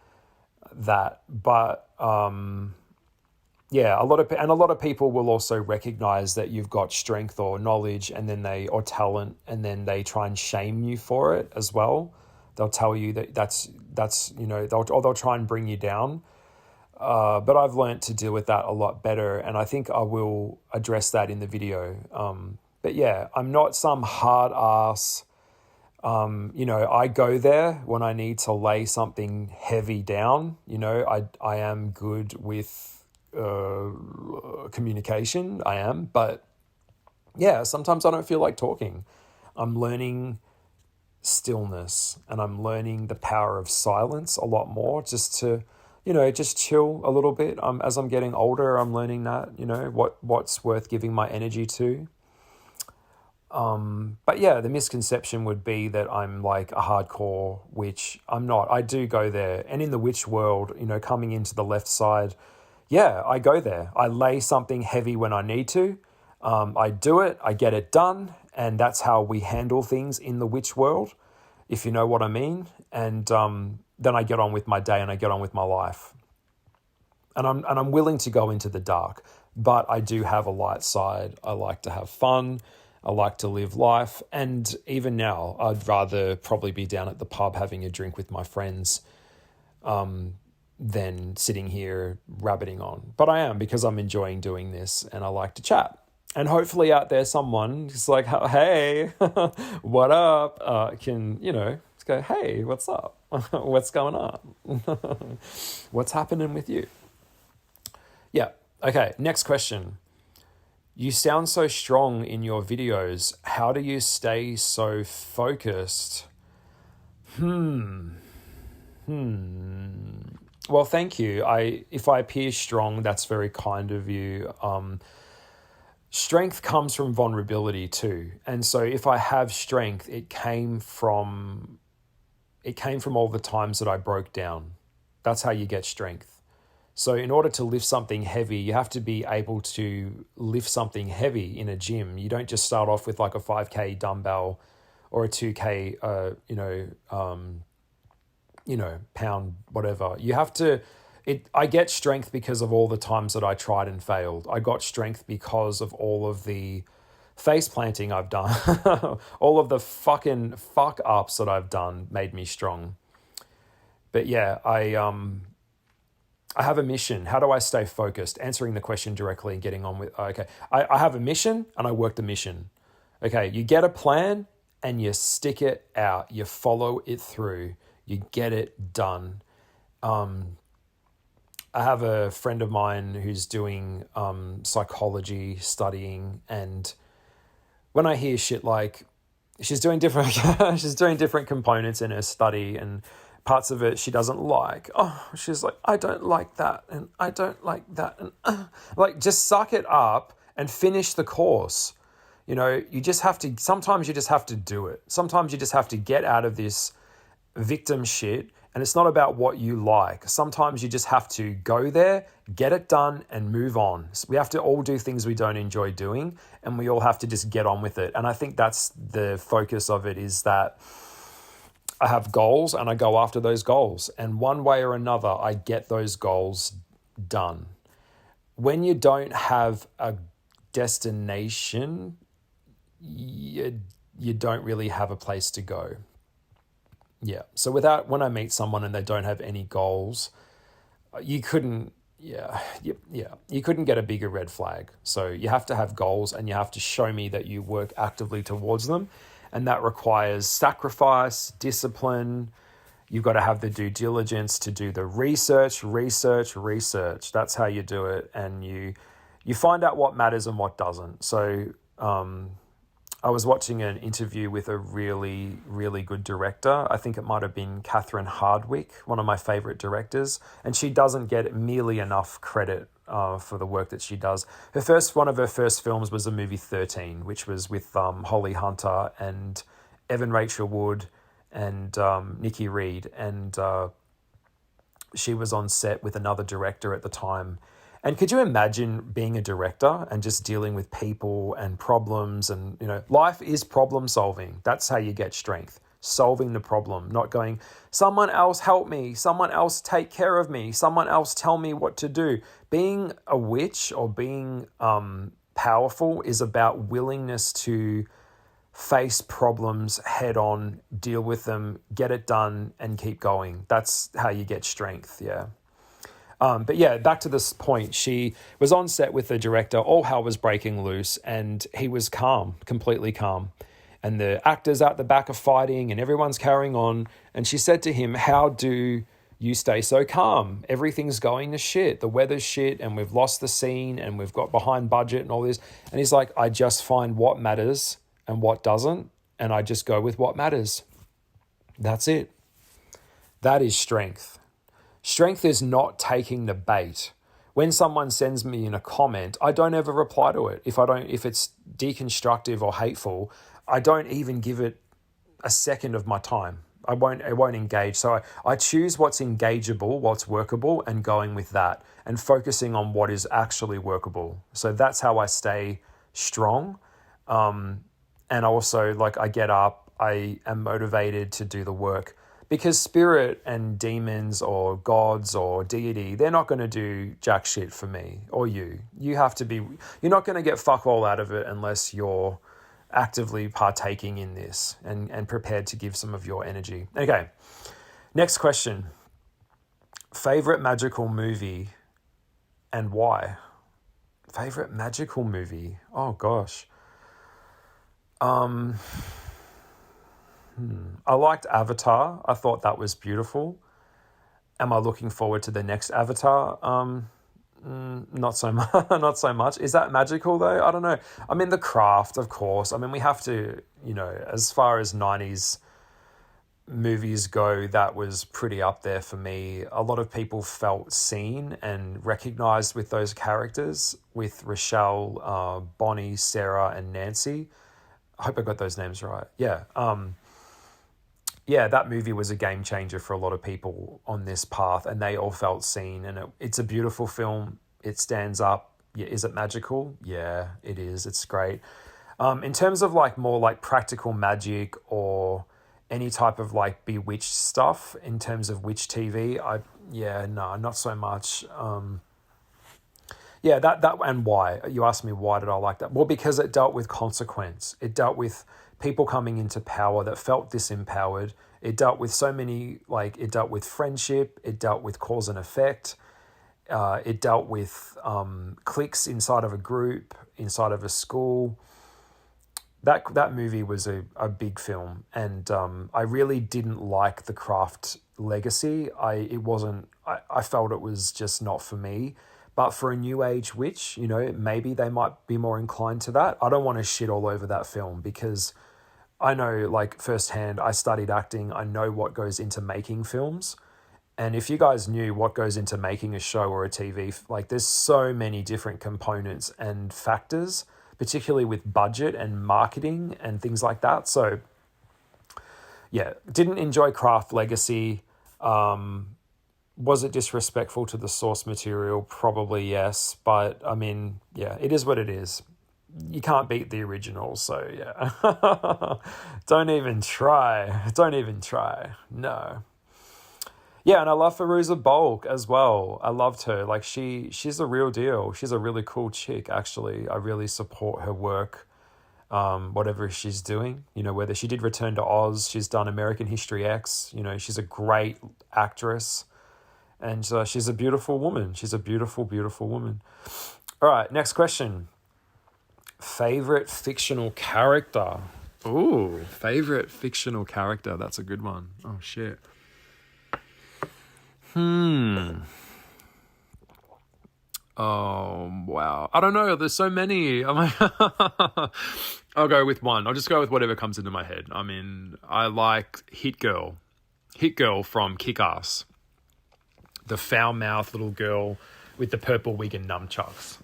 that. But a lot of people will also recognize that you've got strength or knowledge or talent, and then they try and shame you for it as well. They'll tell you that that's they'll try and bring you down. But I've learned to deal with that a lot better, and I think I will address that in the video. But yeah, I'm not some hard ass. I go there when I need to lay something heavy down. I am good with communication. I am, but yeah, sometimes I don't feel like talking. I'm learning stillness, and I'm learning the power of silence a lot more, just to, just chill a little bit. As I'm getting older, I'm learning that, what's worth giving my energy to. But yeah, the misconception would be that I'm like a hardcore witch. I'm not. I do go there. And in the witch world, coming into the left side, yeah, I go there. I lay something heavy when I need to. I do it, I get it done, And that's how we handle things in the witch world, if you know what I mean. And then I get on with my day and I get on with my life. And I'm willing to go into the dark, but I do have a light side. I like to have fun. I like to live life. And even now, I'd rather probably be down at the pub having a drink with my friends than sitting here rabbiting on. But I am, because I'm enjoying doing this and I like to chat. And hopefully out there, someone is like, hey, what up? Can, go, hey, what's up? What's going on? What's happening with you? Yeah. Okay. Next question. You sound so strong in your videos. How do you stay so focused? Well, thank you. If I appear strong, that's very kind of you. Strength comes from vulnerability too. And so if I have strength, it came from all the times that I broke down. That's how you get strength. So in order to lift something heavy, you have to be able to lift something heavy in a gym. You don't just start off with like a 5K dumbbell or a 2K, pound, whatever. You have to, I get strength because of all the times that I tried and failed. I got strength because of all of the face planting I've done. All of the fucking fuck ups that I've done made me strong. But yeah, I have a mission. How do I stay focused? Answering the question directly and getting on with, okay. I have a mission and I work the mission. Okay, you get a plan and you stick it out. You follow it through. You get it done. I have a friend of mine who's doing psychology studying, and when I hear shit like she's doing different components in her study, and parts of it she doesn't like. Oh, she's like, I don't like that, and I don't like that, and like, just suck it up and finish the course. You just have to. Sometimes you just have to do it. Sometimes you just have to get out of this victim shit, and it's not about what you like. Sometimes you just have to go there, get it done, and move on. So we have to all do things we don't enjoy doing, and we all have to just get on with it. And I think that's the focus of it, is that I have goals and I go after those goals. And one way or another, I get those goals done. When you don't have a destination, you don't really have a place to go. Yeah. So when I meet someone and they don't have any goals, you couldn't get a bigger red flag. So you have to have goals, and you have to show me that you work actively towards them. And that requires sacrifice, discipline. You've got to have the due diligence to do the research. That's how you do it. And you find out what matters and what doesn't. So I was watching an interview with a really, really good director. I think it might have been Catherine Hardwicke, one of my favorite directors. And she doesn't get nearly enough credit for the work that she does. One of her first films was the movie 13, which was with Holly Hunter and Evan Rachel Wood and Nikki Reed. And she was on set with another director at the time. And could you imagine being a director and just dealing with people and problems? And, life is problem solving. That's how you get strength. Solving the problem, not going, someone else help me, someone else take care of me, someone else tell me what to do. Being a witch or being powerful is about willingness to face problems head on, deal with them, get it done, and keep going. That's how you get strength, yeah. But yeah, back to this point, she was on set with the director, all hell was breaking loose, and he was calm, completely calm. And the actors out the back are fighting and everyone's carrying on. And she said to him, how do you stay so calm? Everything's going to shit. The weather's shit and we've lost the scene and we've got behind budget and all this. And he's like, I just find what matters and what doesn't. And I just go with what matters. That's it. That is strength. Strength is not taking the bait. When someone sends me in a comment, I don't ever reply to it. If it's deconstructive or hateful, I don't even give it a second of my time. I won't engage. So I choose what's engageable, what's workable, and going with that and focusing on what is actually workable. So that's how I stay strong. And also, like, I get up, I am motivated to do the work, because spirit and demons or gods or deity, they're not going to do jack shit for me or you. You have to be, you're not going to get fuck all out of it unless you're actively partaking in this and prepared to give some of your energy. Okay, next question. Favorite magical movie and why? Favorite magical movie? Oh gosh. I liked Avatar. I thought that was beautiful. Am I looking forward to the next Avatar? Not so much. Not so much. Is that magical though? I don't know. I mean, The Craft, of course. I mean, we have to, as far as 90s movies go, that was pretty up there for me. A lot of people felt seen and recognized with those characters, with Rochelle, Bonnie, Sarah, and Nancy. I hope I got those names right. Yeah. Yeah, that movie was a game changer for a lot of people on this path, and they all felt seen. And it's a beautiful film. It stands up. Yeah, is it magical? Yeah, it is. It's great. In terms of like more like practical magic or any type of like bewitched stuff, in terms of witch TV, no, not so much. Yeah, that and why? You asked me why did I like that? Well, because it dealt with consequence. It dealt with people coming into power that felt disempowered. It dealt with so many, like, it dealt with friendship. It dealt with cause and effect. It dealt with cliques inside of a group, inside of a school. That movie was a big film, and I really didn't like The Craft legacy. I felt it was just not for me. But for a new age witch, maybe they might be more inclined to that. I don't want to shit all over that film because I know, like, firsthand, I studied acting. I know what goes into making films. And if you guys knew what goes into making a show or a TV, like, there's so many different components and factors, particularly with budget and marketing and things like that. So, yeah, didn't enjoy Craft Legacy. Was it disrespectful to the source material? Probably yes. But, I mean, yeah, it is what it is. You can't beat the original, so yeah. Don't even try. Don't even try. No. Yeah, and I love Fairuza Balk as well. I loved her. Like, she's a real deal. She's a really cool chick, actually. I really support her work, whatever she's doing. Whether she did Return to Oz, she's done American History X. She's a great actress. And she's a beautiful woman. She's a beautiful, beautiful woman. All right, next question. Favorite fictional character? Ooh, favorite fictional character. That's a good one. Oh, shit. Oh, wow. I don't know. There's so many. I'll go with one. I'll just go with whatever comes into my head. I mean, I like Hit Girl. Hit Girl from Kick-Ass. The foul-mouthed little girl with the purple wig and nunchucks.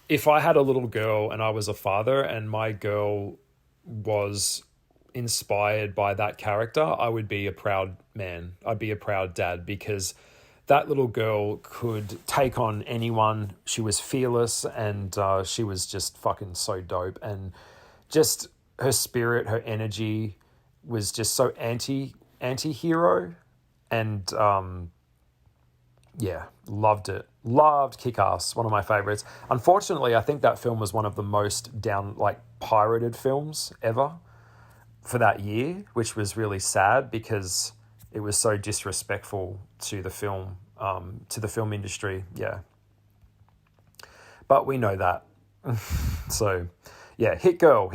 If I had a little girl and I was a father and my girl was inspired by that character, I would be a proud man. I'd be a proud dad because that little girl could take on anyone. She was fearless and she was just fucking so dope. And just her spirit, her energy was just so anti-hero. And yeah, loved it. Loved Kick-Ass, one of my favorites. Unfortunately, I think that film was one of the most pirated films ever for that year, which was really sad because it was so disrespectful to the film industry. Yeah. But we know that. So, yeah, Hit Girl.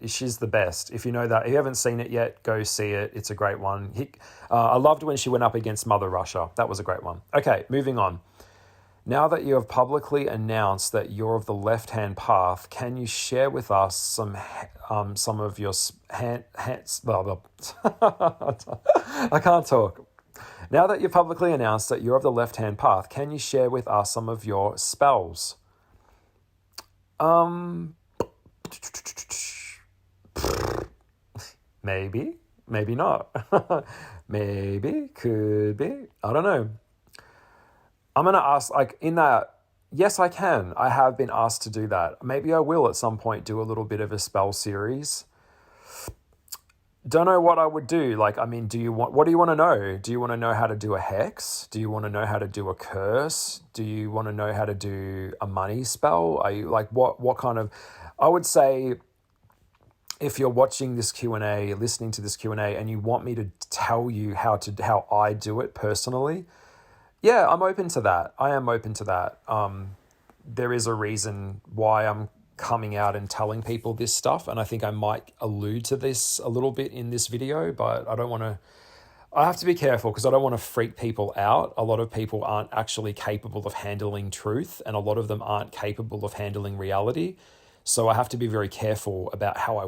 She's the best. If you know that, if you haven't seen it yet, go see it. It's a great one. I loved when she went up against Mother Russia. That was a great one. Okay, moving on. Now that you have publicly announced that you're of the left-hand path, can you share with us some of your I can't talk. Now that you've publicly announced that you're of the left-hand path, can you share with us some of your spells? Maybe not. Maybe, could be. I don't know. I'm going to ask, like, in that Yes, I can. I have been asked to do that. Maybe I will at some point do a little bit of a spell series. Don't know what I would do. Like, I mean, what do you want to know? Do you want to know how to do a hex? Do you want to know how to do a curse? Do you want to know how to do a money spell? Are you like, what kind of, I would say, if you're watching this Q&A, listening to this Q&A, and you want me to tell you how I do it personally, yeah, I'm open to that. I am open to that. There is a reason why I'm coming out and telling people this stuff, and I think I might allude to this a little bit in this video, but I have to be careful because I don't want to freak people out. A lot of people aren't actually capable of handling truth, and a lot of them aren't capable of handling reality. So I have to be very careful about how I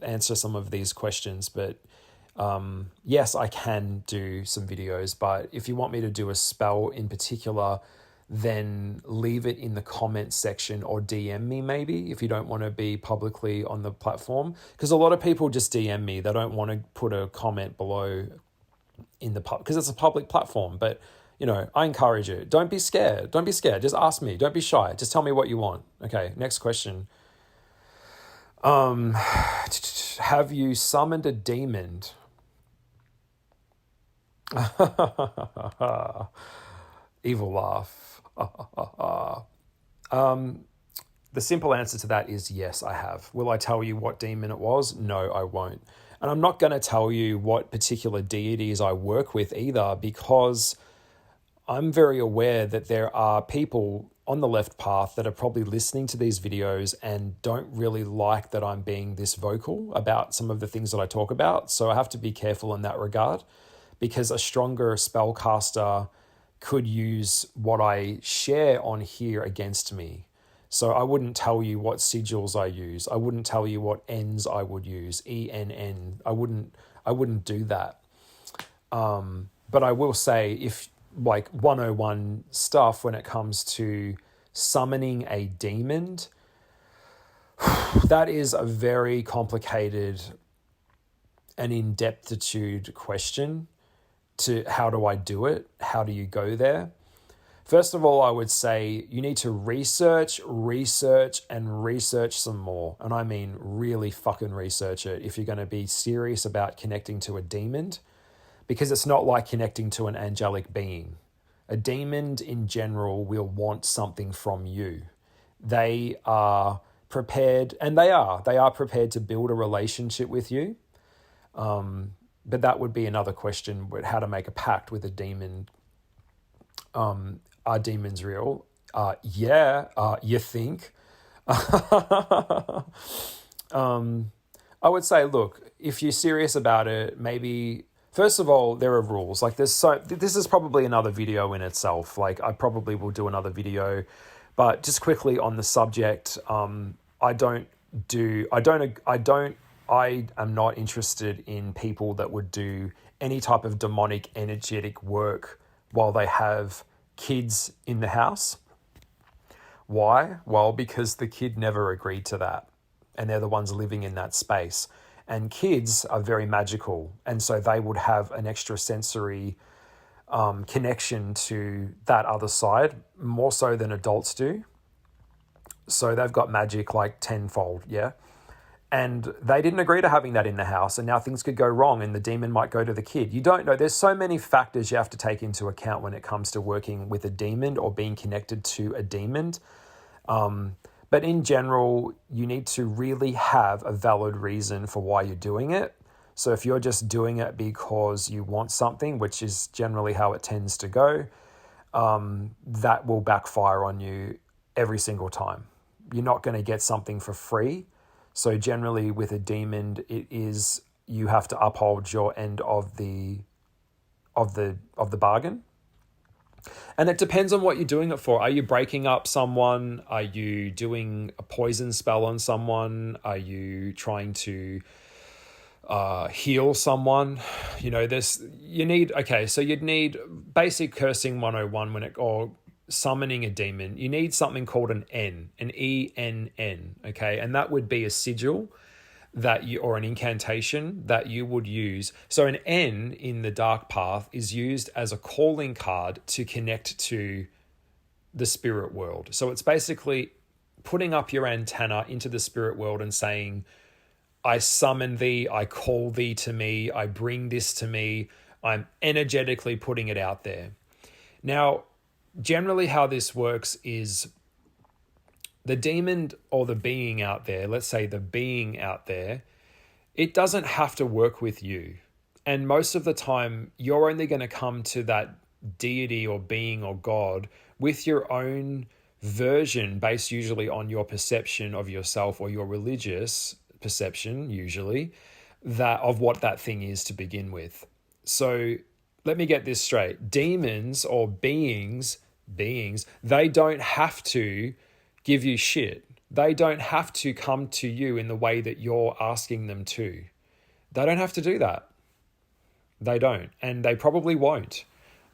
answer some of these questions. But yes, I can do some videos, but if you want me to do a spell in particular, then leave it in the comments section or DM me maybe if you don't want to be publicly on the platform. Because a lot of people just DM me. They don't want to put a comment below in the because it's a public platform. But, you know, I encourage it. Don't be scared. Don't be scared. Just ask me. Don't be shy. Just tell me what you want. Okay, next question. Have you summoned a demon? Evil laugh. The simple answer to that is yes, I have. Will I tell you what demon it was? No, I won't. And I'm not going to tell you what particular deities I work with either, because I'm very aware that there are people on the left path that are probably listening to these videos and don't really like that I'm being this vocal about some of the things that I talk about. So I have to be careful in that regard, because a stronger spellcaster could use what I share on here against me. So I wouldn't tell you what sigils I use. I wouldn't tell you what N's I would use, ENN. I wouldn't do that. But I will say, if like 101 stuff when it comes to summoning a demon, that is a very complicated and in-depthitude question to how do I do it? How do you go there? First of all, I would say you need to research, and research some more. And I mean really fucking research it if you're going to be serious about connecting to a demon, because it's not like connecting to an angelic being. A demon in general will want something from you. They are prepared, and they are prepared to build a relationship with you. But that would be another question, how to make a pact with a demon. Are demons real? Yeah, you think? I would say, look, if you're serious about it, maybe, first of all, there are rules. Like this is probably another video in itself. Like I probably will do another video, but just quickly on the subject, I am not interested in people that would do any type of demonic, energetic work while they have kids in the house. Why? Well, because the kid never agreed to that, and they're the ones living in that space. And kids are very magical, and so they would have an extrasensory connection to that other side, more so than adults do. So they've got magic like tenfold, yeah? And they didn't agree to having that in the house, and now things could go wrong and the demon might go to the kid. You don't know. There's so many factors you have to take into account when it comes to working with a demon or being connected to a demon. But in general, you need to really have a valid reason for why you're doing it. So if you're just doing it because you want something, which is generally how it tends to go, that will backfire on you every single time. You're not going to get something for free. So generally with a demon, it is you have to uphold your end of the bargain. And it depends on what you're doing it for. Are you breaking up someone? Are you doing a poison spell on someone? Are you trying to heal someone? You know, you'd need basic cursing 101 or summoning a demon. You need something called an ENN, okay? And that would be a sigil or an incantation that you would use. So an N in the dark path is used as a calling card to connect to the spirit world. So it's basically putting up your antenna into the spirit world and saying, I summon thee, I call thee to me, I bring this to me, I'm energetically putting it out there. Now, generally how this works is the demon or the being out there, let's say the being out there, it doesn't have to work with you. And most of the time, you're only going to come to that deity or being or God with your own version based usually on your perception of yourself or your religious perception, usually, that of what that thing is to begin with. So let me get this straight. Demons or beings, they don't have to give you shit. They don't have to come to you in the way that you're asking them to. They don't have to do that. They don't, and they probably won't.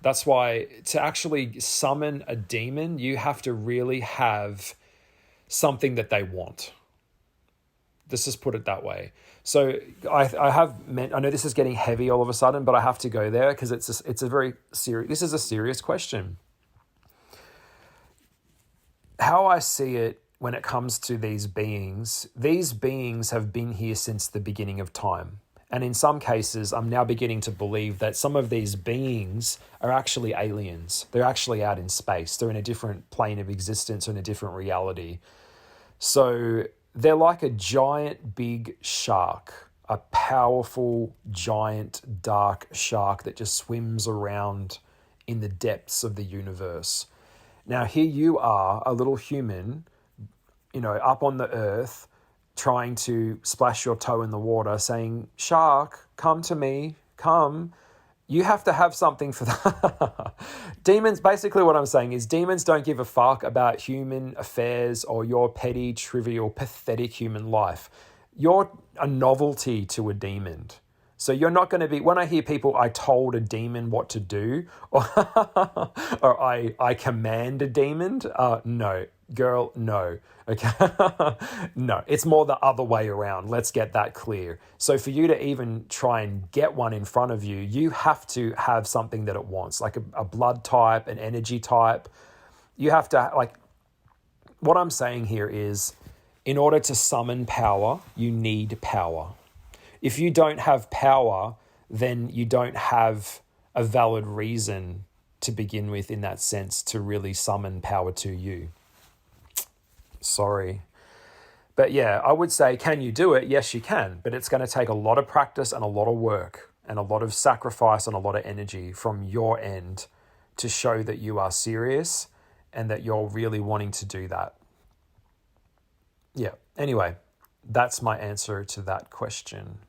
That's why to actually summon a demon, you have to really have something that they want. Let's just put it that way. So I know this is getting heavy all of a sudden, but I have to go there because it's a very serious. This is a serious question. How I see it when it comes to these beings have been here since the beginning of time. And in some cases, I'm now beginning to believe that some of these beings are actually aliens. They're actually out in space. They're in a different plane of existence or in a different reality. So they're like a giant big shark, a powerful, giant, dark shark that just swims around in the depths of the universe. Now, here you are, a little human, up on the earth, trying to splash your toe in the water, saying, shark, come to me, come. You have to have something for that. Demons, basically what I'm saying is demons don't give a fuck about human affairs or your petty, trivial, pathetic human life. You're a novelty to a demon. So you're not going to be, when I hear people, I told a demon what to do, or, or I command a demon, no, girl, no. Okay. No, it's more the other way around. Let's get that clear. So for you to even try and get one in front of you, you have to have something that it wants, like a blood type, an energy type. You have to, what I'm saying here is, in order to summon power, you need power. If you don't have power, then you don't have a valid reason to begin with in that sense to really summon power to you. Sorry. But yeah, I would say, can you do it? Yes, you can. But it's going to take a lot of practice and a lot of work and a lot of sacrifice and a lot of energy from your end to show that you are serious and that you're really wanting to do that. Yeah. Anyway, that's my answer to that question.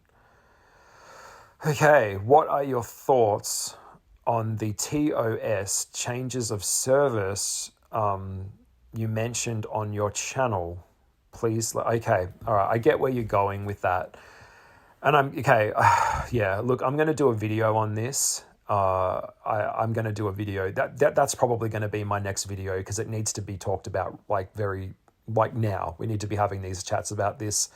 Okay, what are your thoughts on the TOS changes of service you mentioned on your channel? Please, okay, all right, I get where you're going with that. And I'm going to do a video on this. I'm going to do a video. That's probably going to be my next video because it needs to be talked about now. We need to be having these chats about this.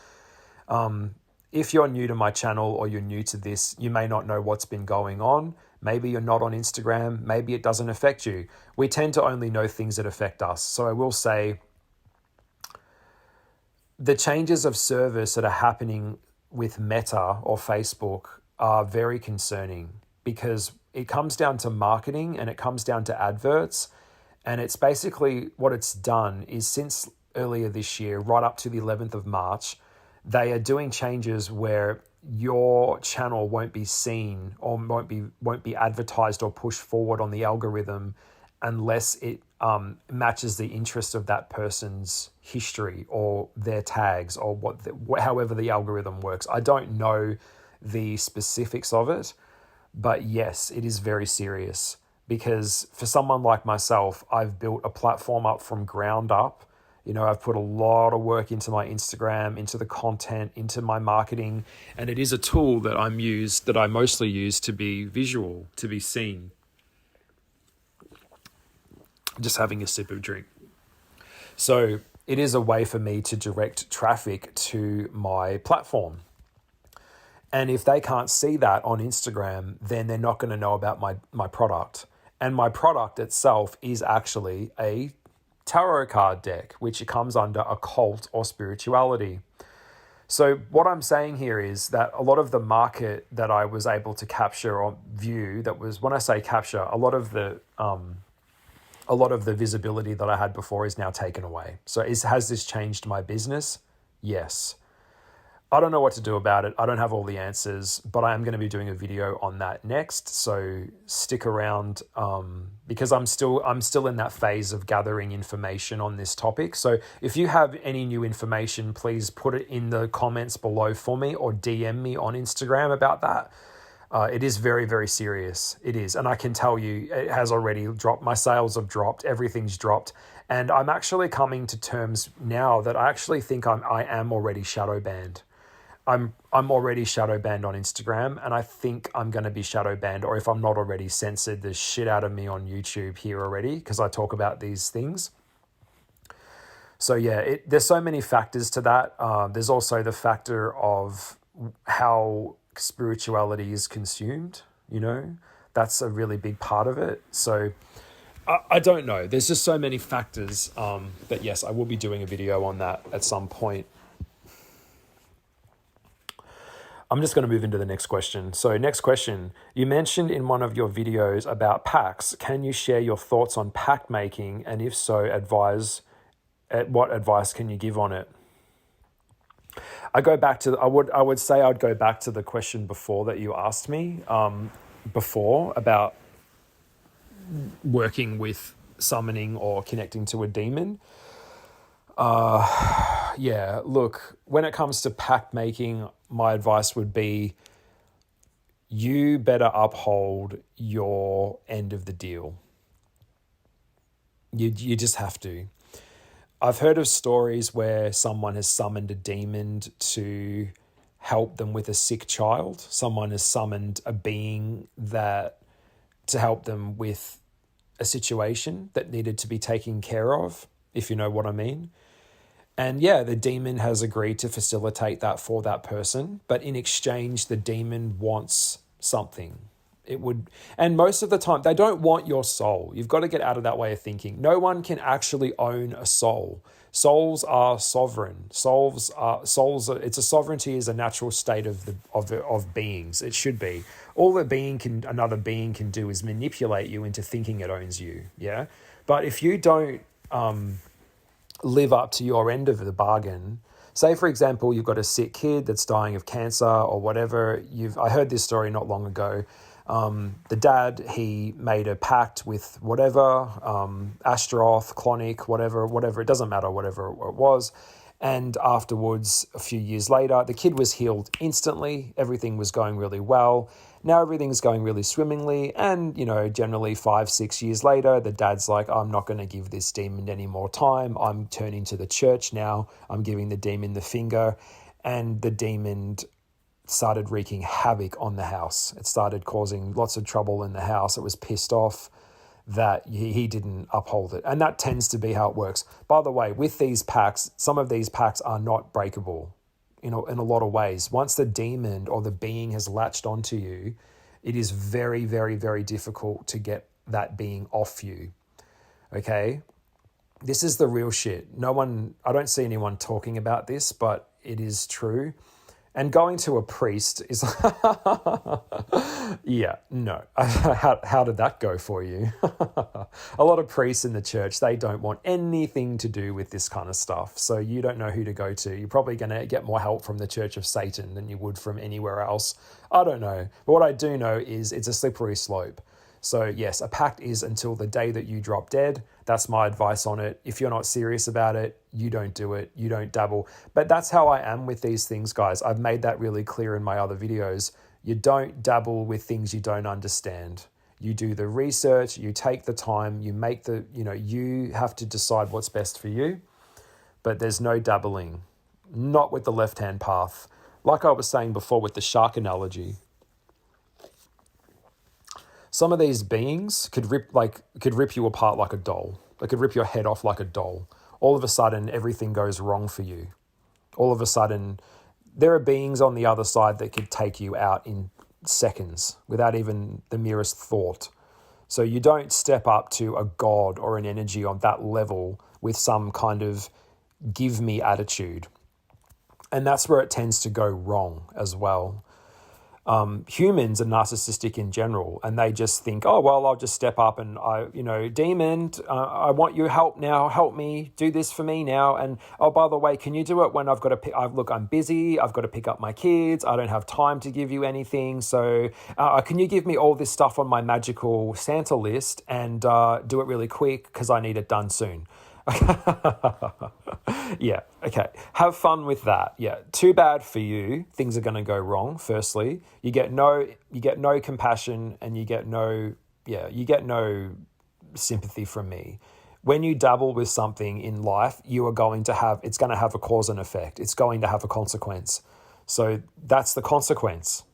If you're new to my channel or you're new to this, you may not know what's been going on. Maybe you're not on Instagram. Maybe it doesn't affect you. We tend to only know things that affect us. So I will say the changes of service that are happening with Meta or Facebook are very concerning because it comes down to marketing and it comes down to adverts. And it's basically what it's done is since earlier this year, right up to the 11th of March, they are doing changes where your channel won't be seen or won't be advertised or pushed forward on the algorithm unless it matches the interest of that person's history or their tags or however the algorithm works. I don't know the specifics of it, but yes, it is very serious because for someone like myself, I've built a platform up from ground up. I've put a lot of work into my Instagram, into the content, into my marketing, and it is a tool that I mostly use to be visual, to be seen. Just having a sip of drink. So it is a way for me to direct traffic to my platform. And if they can't see that on Instagram, then they're not going to know about my product. And my product itself is actually a tarot card deck, which comes under occult or spirituality. So what I'm saying here is that a lot of the market that I was able to capture or view, that was, when I say capture, a lot of the visibility that I had before is now taken away. So has this changed my business? Yes. I don't know what to do about it. I don't have all the answers, but I am going to be doing a video on that next. So stick around, because I'm still in that phase of gathering information on this topic. So if you have any new information, please put it in the comments below for me, or DM me on Instagram about that. It is very, very serious. It is. And I can tell you, it has already dropped. My sales have dropped. Everything's dropped. And I'm actually coming to terms now that I actually think I am already shadow banned. I'm already shadow banned on Instagram, and I think I'm going to be shadow banned, or if I'm not already, censored the shit out of me on YouTube here already, because I talk about these things. So yeah, there's so many factors to that. There's also the factor of how spirituality is consumed, that's a really big part of it. So I don't know. There's just so many factors. But yes, I will be doing a video on that at some point. I'm just going to move into the next question. So next question, you mentioned in one of your videos about pacts. Can you share your thoughts on pact making? And if so, what advice can you give on it? I would say I'd go back to the question before that you asked me before about working with summoning or connecting to a demon. Yeah, look, when it comes to pact making, my advice would be you better uphold your end of the deal. You just have to. I've heard of stories where someone has summoned a demon to help them with a sick child. Someone has summoned a being to help them with a situation that needed to be taken care of, if you know what I mean. And yeah, the demon has agreed to facilitate that for that person, but in exchange, the demon wants something. And most of the time, they don't want your soul. You've got to get out of that way of thinking. No one can actually own a soul. Souls are sovereign. It's a sovereignty is a natural state of beings. It should be. All another being can do is manipulate you into thinking it owns you. Yeah. But if you don't live up to your end of the bargain, say for example, you've got a sick kid that's dying of cancer or whatever. I heard this story not long ago. The dad, he made a pact with whatever, Ashtaroth, Clonic, whatever, it doesn't matter, whatever it was. And afterwards, a few years later, the kid was healed instantly. Everything was going really well. Now everything's going really swimmingly. And, generally 5-6 years later, the dad's like, I'm not going to give this demon any more time. I'm turning to the church now. I'm giving the demon the finger. And the demon started wreaking havoc on the house. It started causing lots of trouble in the house. It was pissed off that he didn't uphold it. And that tends to be how it works. By the way, with these pacts, some of these pacts are not breakable in a lot of ways. Once the demon or the being has latched onto you, it is very, very, very difficult to get that being off you. Okay? This is the real shit. I don't see anyone talking about this, but it is true. And going to a priest is, yeah, no. How did that go for you? A lot of priests in the church, they don't want anything to do with this kind of stuff. So you don't know who to go to. You're probably going to get more help from the Church of Satan than you would from anywhere else. I don't know. But what I do know is it's a slippery slope. So yes, a pact is until the day that you drop dead. That's my advice on it. If you're not serious about it, you don't do it. You don't dabble. But that's how I am with these things, guys. I've made that really clear in my other videos. You don't dabble with things you don't understand. You do the research, you take the time, you have to decide what's best for you. But there's no dabbling. Not with the left-hand path. Like I was saying before with the shark analogy. Some of these beings could rip you apart like a doll. They could rip your head off like a doll. All of a sudden, everything goes wrong for you. All of a sudden, there are beings on the other side that could take you out in seconds without even the merest thought. So you don't step up to a god or an energy on that level with some kind of give me attitude. And that's where it tends to go wrong as well. Humans are narcissistic in general, and they just think, oh, well, I'll just step up and demon, I want your help now. Help me do this for me now. And, oh, by the way, can you do it when I've got to look, I'm busy. I've got to pick up my kids. I don't have time to give you anything. So can you give me all this stuff on my magical Santa list and do it really quick because I need it done soon. Yeah, okay. Have fun with that. Yeah, too bad for you. Things are going to go wrong. Firstly, you get no compassion, and you get no sympathy from me. When you dabble with something in life, it's going to have a cause and effect. It's going to have a consequence. So that's the consequence.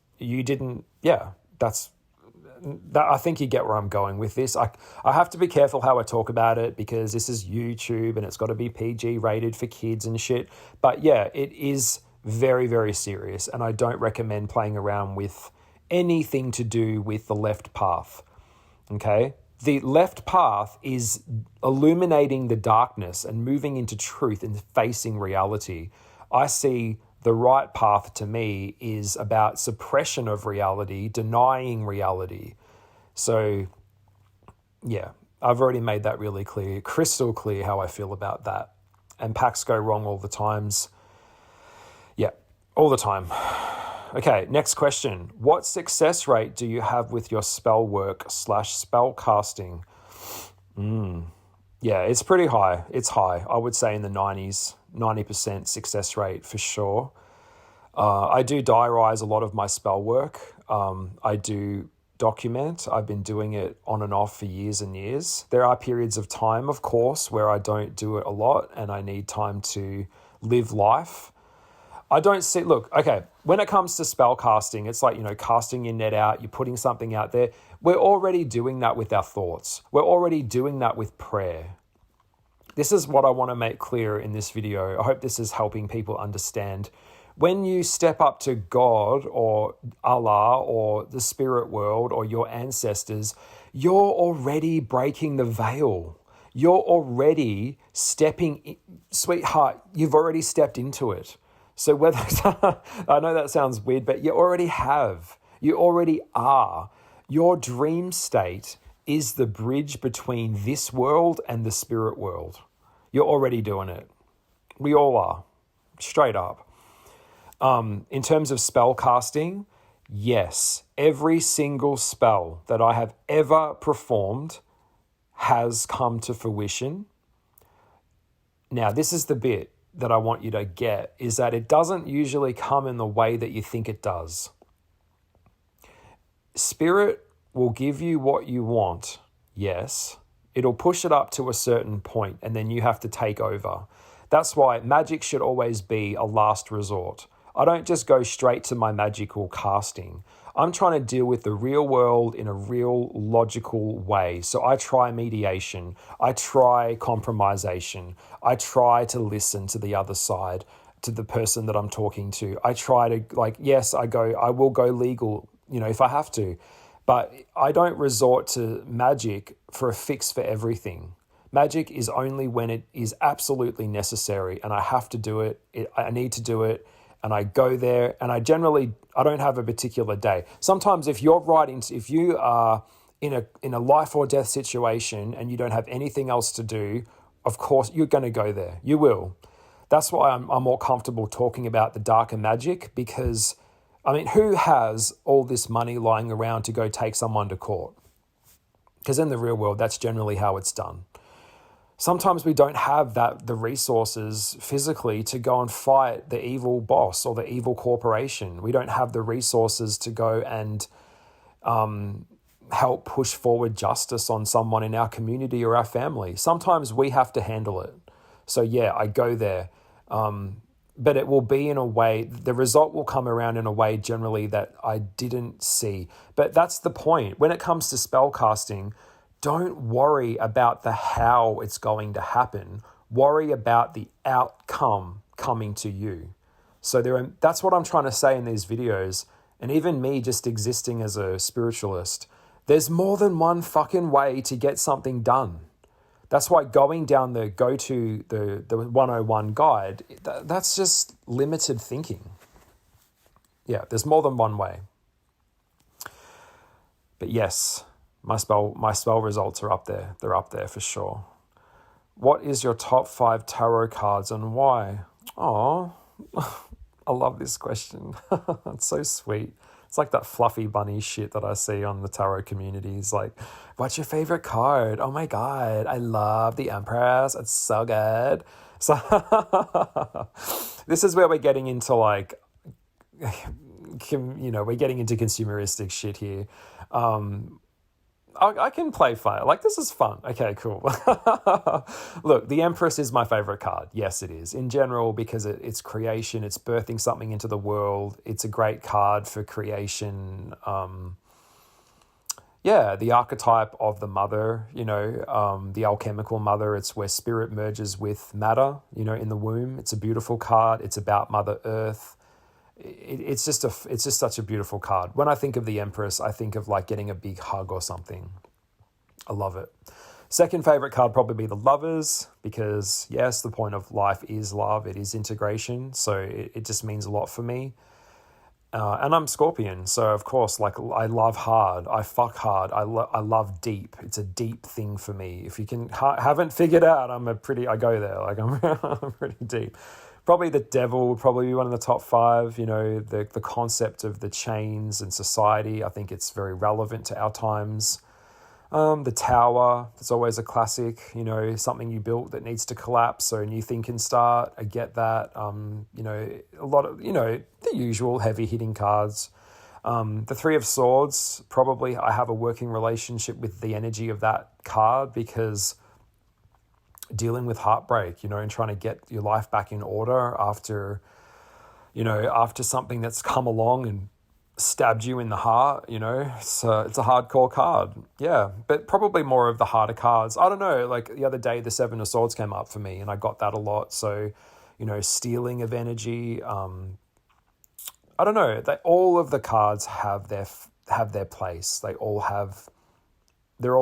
I think you get where I'm going with this. I have to be careful how I talk about it because this is YouTube and it's got to be PG rated for kids and shit. But yeah, it is very, very serious, and I don't recommend playing around with anything to do with the left path. Okay? The left path is illuminating the darkness and moving into truth and facing reality. I see the right path to me is about suppression of reality, denying reality. So, yeah, I've already made that really clear, crystal clear how I feel about that. And pacts go wrong all the times. Yeah, all the time. Okay, next question. What success rate do you have with your spell work / spell casting? Yeah, it's pretty high. It's high. I would say in the 90s. 90% success rate for sure. I do diarize a lot of my spell work. I do document. I've been doing it on and off for years and years. There are periods of time, of course, where I don't do it a lot and I need time to live life. I don't see, look, okay, when it comes to spell casting, it's like, casting your net out, you're putting something out there. We're already doing that with our thoughts. We're already doing that with prayer. This is what I want to make clear in this video. I hope this is helping people understand. When you step up to God or Allah or the spirit world or your ancestors, you're already breaking the veil. You're already sweetheart, you've already stepped into it. So whether, I know that sounds weird, but you already have. You already are. Your dream state is the bridge between this world and the spirit world. You're already doing it. We all are, straight up. In terms of spell casting, yes, every single spell that I have ever performed has come to fruition. Now, this is the bit that I want you to get, is that it doesn't usually come in the way that you think it does. Spirit will give you what you want, yes. It'll push it up to a certain point and then you have to take over. That's why magic should always be a last resort. I don't just go straight to my magical casting. I'm trying to deal with the real world in a real logical way. So I try mediation. I try compromisation. I try to listen to the other side, to the person that I'm talking to. I try to, yes, I will go legal, if I have to. But I don't resort to magic for a fix for everything. Magic is only when it is absolutely necessary and I have to do it. I need to do it. And I go there and I don't have a particular day. Sometimes if you are in a life or death situation and you don't have anything else to do, of course you're going to go there. You will. That's why I'm more comfortable talking about the darker magic because, who has all this money lying around to go take someone to court? Because in the real world, that's generally how it's done. Sometimes we don't have the resources physically to go and fight the evil boss or the evil corporation. We don't have the resources to go and help push forward justice on someone in our community or our family. Sometimes we have to handle it. So yeah, I go there. But it will be in a way, the result will come around in a way generally that I didn't see. But that's the point. When it comes to spell casting, don't worry about the how it's going to happen. Worry about the outcome coming to you. So that's what I'm trying to say in these videos. And even me just existing as a spiritualist, there's more than one fucking way to get something done. That's why going down the the 101 guide, that's just limited thinking. Yeah, there's more than one way. But yes, my spell results are up there. They're up there for sure. What is your top 5 tarot cards and why? Oh, I love this question. It's so sweet. It's like that fluffy bunny shit that I see on the tarot communities. Like, what's your favorite card? Oh my God, I love the Empress. It's so good. So this is where we're getting into like, we're getting into consumeristic shit here. I can play fire. Like, this is fun. Okay, cool. Look, the Empress is my favorite card. Yes, it is. In general, because it's creation, it's birthing something into the world. It's a great card for creation. The archetype of the mother, the alchemical mother. It's where spirit merges with matter, in the womb. It's a beautiful card. It's about Mother Earth. It's just such a beautiful card. When I think of the Empress, I think of like getting a big hug or something. I love it. Second favorite card probably be the Lovers, because yes, the point of life is love. It is integration. So it just means a lot for me. And I'm Scorpion. So of course, like I love hard. I fuck hard. I love deep. It's a deep thing for me. If you haven't figured out, I go there. Like I'm pretty deep. Probably the Devil would probably be one of the top 5, the concept of the chains and society. I think it's very relevant to our times. The Tower, it's always a classic, something you built that needs to collapse so a new thing can start. I get that. A lot of, the usual heavy hitting cards. The Three of Swords, probably I have a working relationship with the energy of that card because dealing with heartbreak, and trying to get your life back in order after something that's come along and stabbed you in the heart, so it's a hardcore card. Yeah, but probably more of the harder cards. I don't know, like the other day, the Seven of Swords came up for me and I got that a lot. So, stealing of energy. I don't know, all of the cards have their place. They're all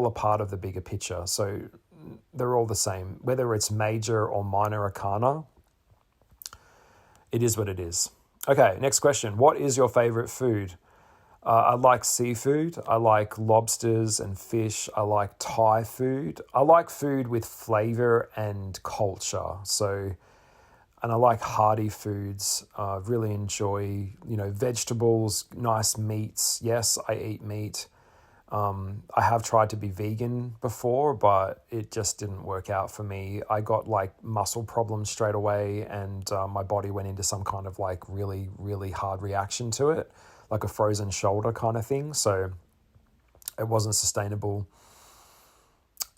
a part of the bigger picture. So they're all the same, whether it's major or minor arcana. It is what it is. Okay, next question. What is your favorite food? I like seafood. I like lobsters and fish. I like Thai food. I like food with flavor and culture. And I like hearty foods. Really enjoy, vegetables, nice meats. Yes, I eat meat. I have tried to be vegan before, but it just didn't work out for me. I got like muscle problems straight away, and my body went into some kind of like really, really hard reaction to it, like a frozen shoulder kind of thing. So it wasn't sustainable.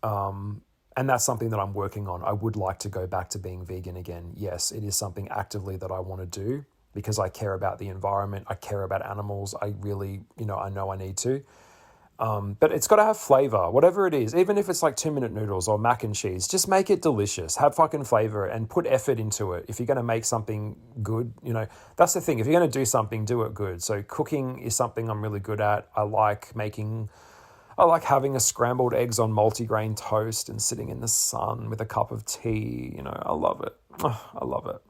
And that's something that I'm working on. I would like to go back to being vegan again. Yes, it is something actively that I want to do because I care about the environment. I care about animals. I really, I know I need to. But it's got to have flavor, whatever it is. Even if it's like 2-minute noodles or mac and cheese, just make it delicious. Have fucking flavor and put effort into it. If you're going to make something good, that's the thing. If you're going to do something, do it good. So cooking is something I'm really good at. I like having a scrambled eggs on multigrain toast and sitting in the sun with a cup of tea. I love it. I love it.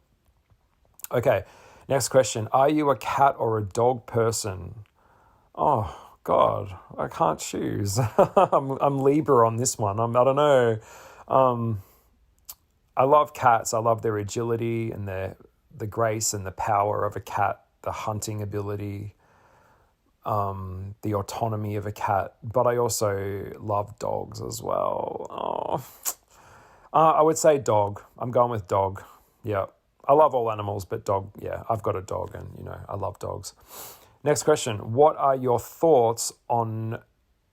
Okay, next question. Are you a cat or a dog person? Oh, God, I can't choose. I'm Libra on this one. I don't know. I love cats. I love their agility and the grace and the power of a cat, the hunting ability, the autonomy of a cat. But I also love dogs as well. I would say dog. I'm going with dog. Yeah. I love all animals, but dog, yeah, I've got a dog and, I love dogs. Next question. What are your thoughts on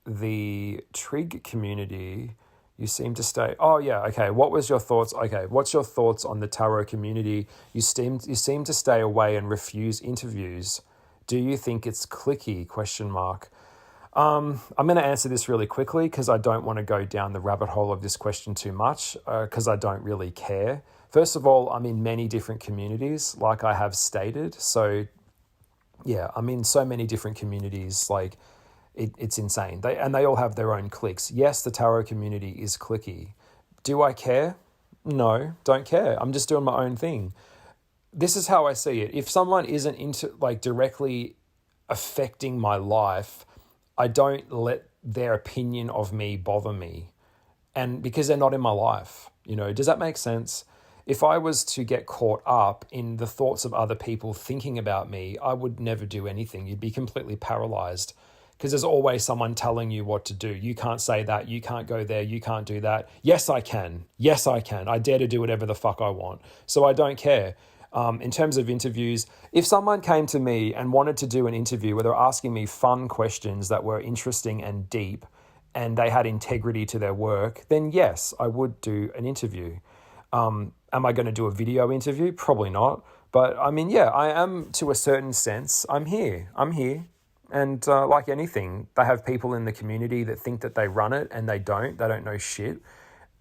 the trig community? You seem to stay... Oh, yeah, okay. What was your thoughts? Okay, what's your thoughts on the tarot community? You seem to stay away and refuse interviews. Do you think it's cliquey? ? I'm going to answer this really quickly because I don't want to go down the rabbit hole of this question too much because I don't really care. First of all, I'm in many different communities, like I have stated. So... yeah, I'm in so many different communities, like it's insane. They all have their own cliques. Yes, the tarot community is cliquey, Do I care? No, don't care. I'm just doing my own thing. This is how I see it. If someone isn't into like directly affecting my life, I don't let their opinion of me bother me. And because they're not in my life, does that make sense? If I was to get caught up in the thoughts of other people thinking about me, I would never do anything. You'd be completely paralyzed because there's always someone telling you what to do. You can't say that. You can't go there. You can't do that. Yes, I can. Yes, I can. I dare to do whatever the fuck I want. So I don't care. In terms of interviews, if someone came to me and wanted to do an interview where they're asking me fun questions that were interesting and deep and they had integrity to their work, then yes, I would do an interview. Am I going to do a video interview? Probably not. But I mean, yeah, I am to a certain sense. I'm here. And like anything, they have people in the community that think that they run it and they don't. They don't know shit.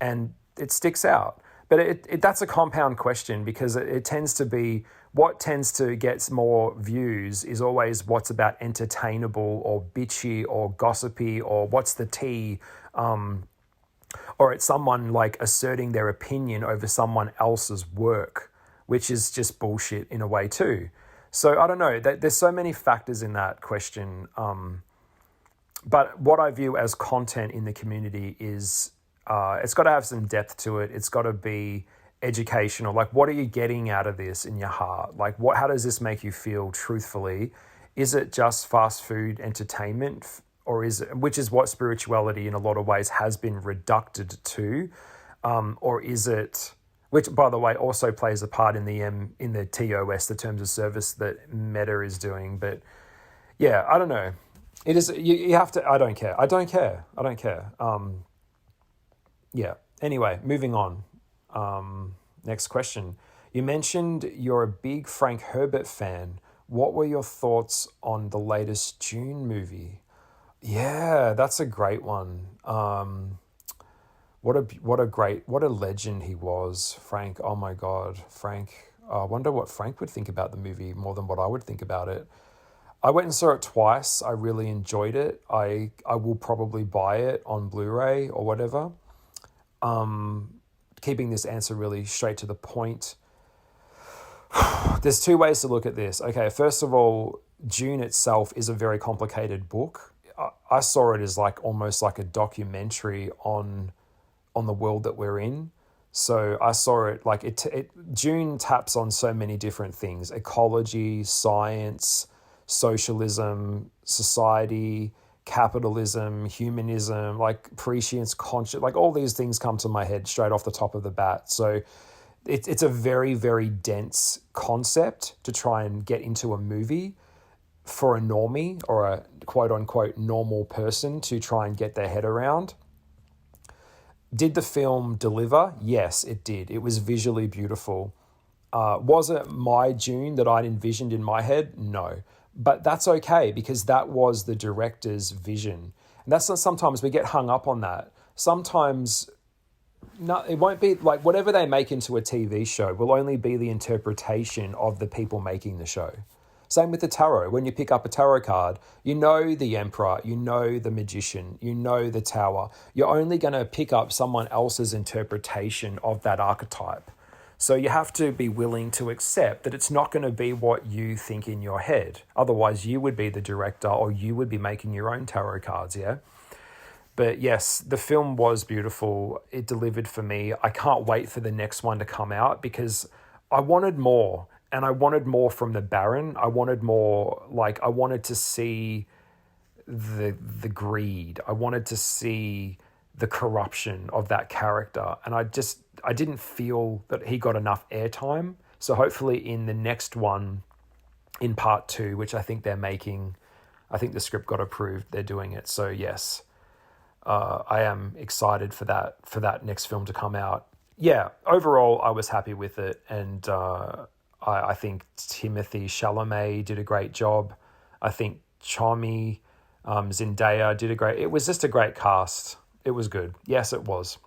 And it sticks out. But that's a compound question because it tends to be what tends to get more views is always what's about entertainable or bitchy or gossipy or what's the tea, or it's someone like asserting their opinion over someone else's work, which is just bullshit in a way too. So I don't know, there's so many factors in that question. But what I view as content in the community is it's got to have some depth to it. It's got to be educational. Like, what are you getting out of this in your heart? Like, how does this make you feel truthfully? Is it just fast food entertainment? Or is it, which is what spirituality in a lot of ways has been reduced to? Or is it, which by the way also plays a part in the TOS, the terms of service that Meta is doing. But yeah, I don't know. It is, you have to, I don't care. Yeah. Anyway, moving on. Next question. You mentioned you're a big Frank Herbert fan. What were your thoughts on the latest Dune movie? Yeah, that's a great one. What a legend he was, Frank. Oh my God, Frank. I wonder what Frank would think about the movie more than what I would think about it. I went and saw it twice. I really enjoyed it. I will probably buy it on Blu-ray or whatever. Keeping this answer really straight to the point. There's two ways to look at this. Okay, first of all, Dune itself is a very complicated book. I saw it as like almost like a documentary on the world that we're in. So I saw it like Dune taps on so many different things: ecology, science, socialism, society, capitalism, humanism, like prescience, conscious, like all these things come to my head straight off the top of the bat. So it's a very, very dense concept to try and get into a movie for a normie or a quote unquote normal person to try and get their head around. Did the film deliver? Yes, it did. It was visually beautiful. Was it my Dune that I'd envisioned in my head? No. But that's okay because that was the director's vision. And that's sometimes we get hung up on that. Sometimes no, it won't be like whatever they make into a TV show will only be the interpretation of the people making the show. Same with the tarot. When you pick up a tarot card, you know the emperor, you know the magician, you know the tower. You're only going to pick up someone else's interpretation of that archetype. So you have to be willing to accept that it's not going to be what you think in your head. Otherwise, you would be the director or you would be making your own tarot cards, yeah? But yes, the film was beautiful. It delivered for me. I can't wait for the next one to come out because I wanted more. And I wanted more from the Baron. I wanted more, like, I wanted to see the greed. I wanted to see the corruption of that character. And I didn't feel that he got enough airtime. So hopefully in the next one, in part 2, which I think they're making, I think the script got approved. They're doing it. So yes, I am excited for that next film to come out. Yeah, overall, I was happy with it. And I think Timothée Chalamet did a great job. I think Chomi, Zendaya did it was just a great cast. It was good. Yes, it was.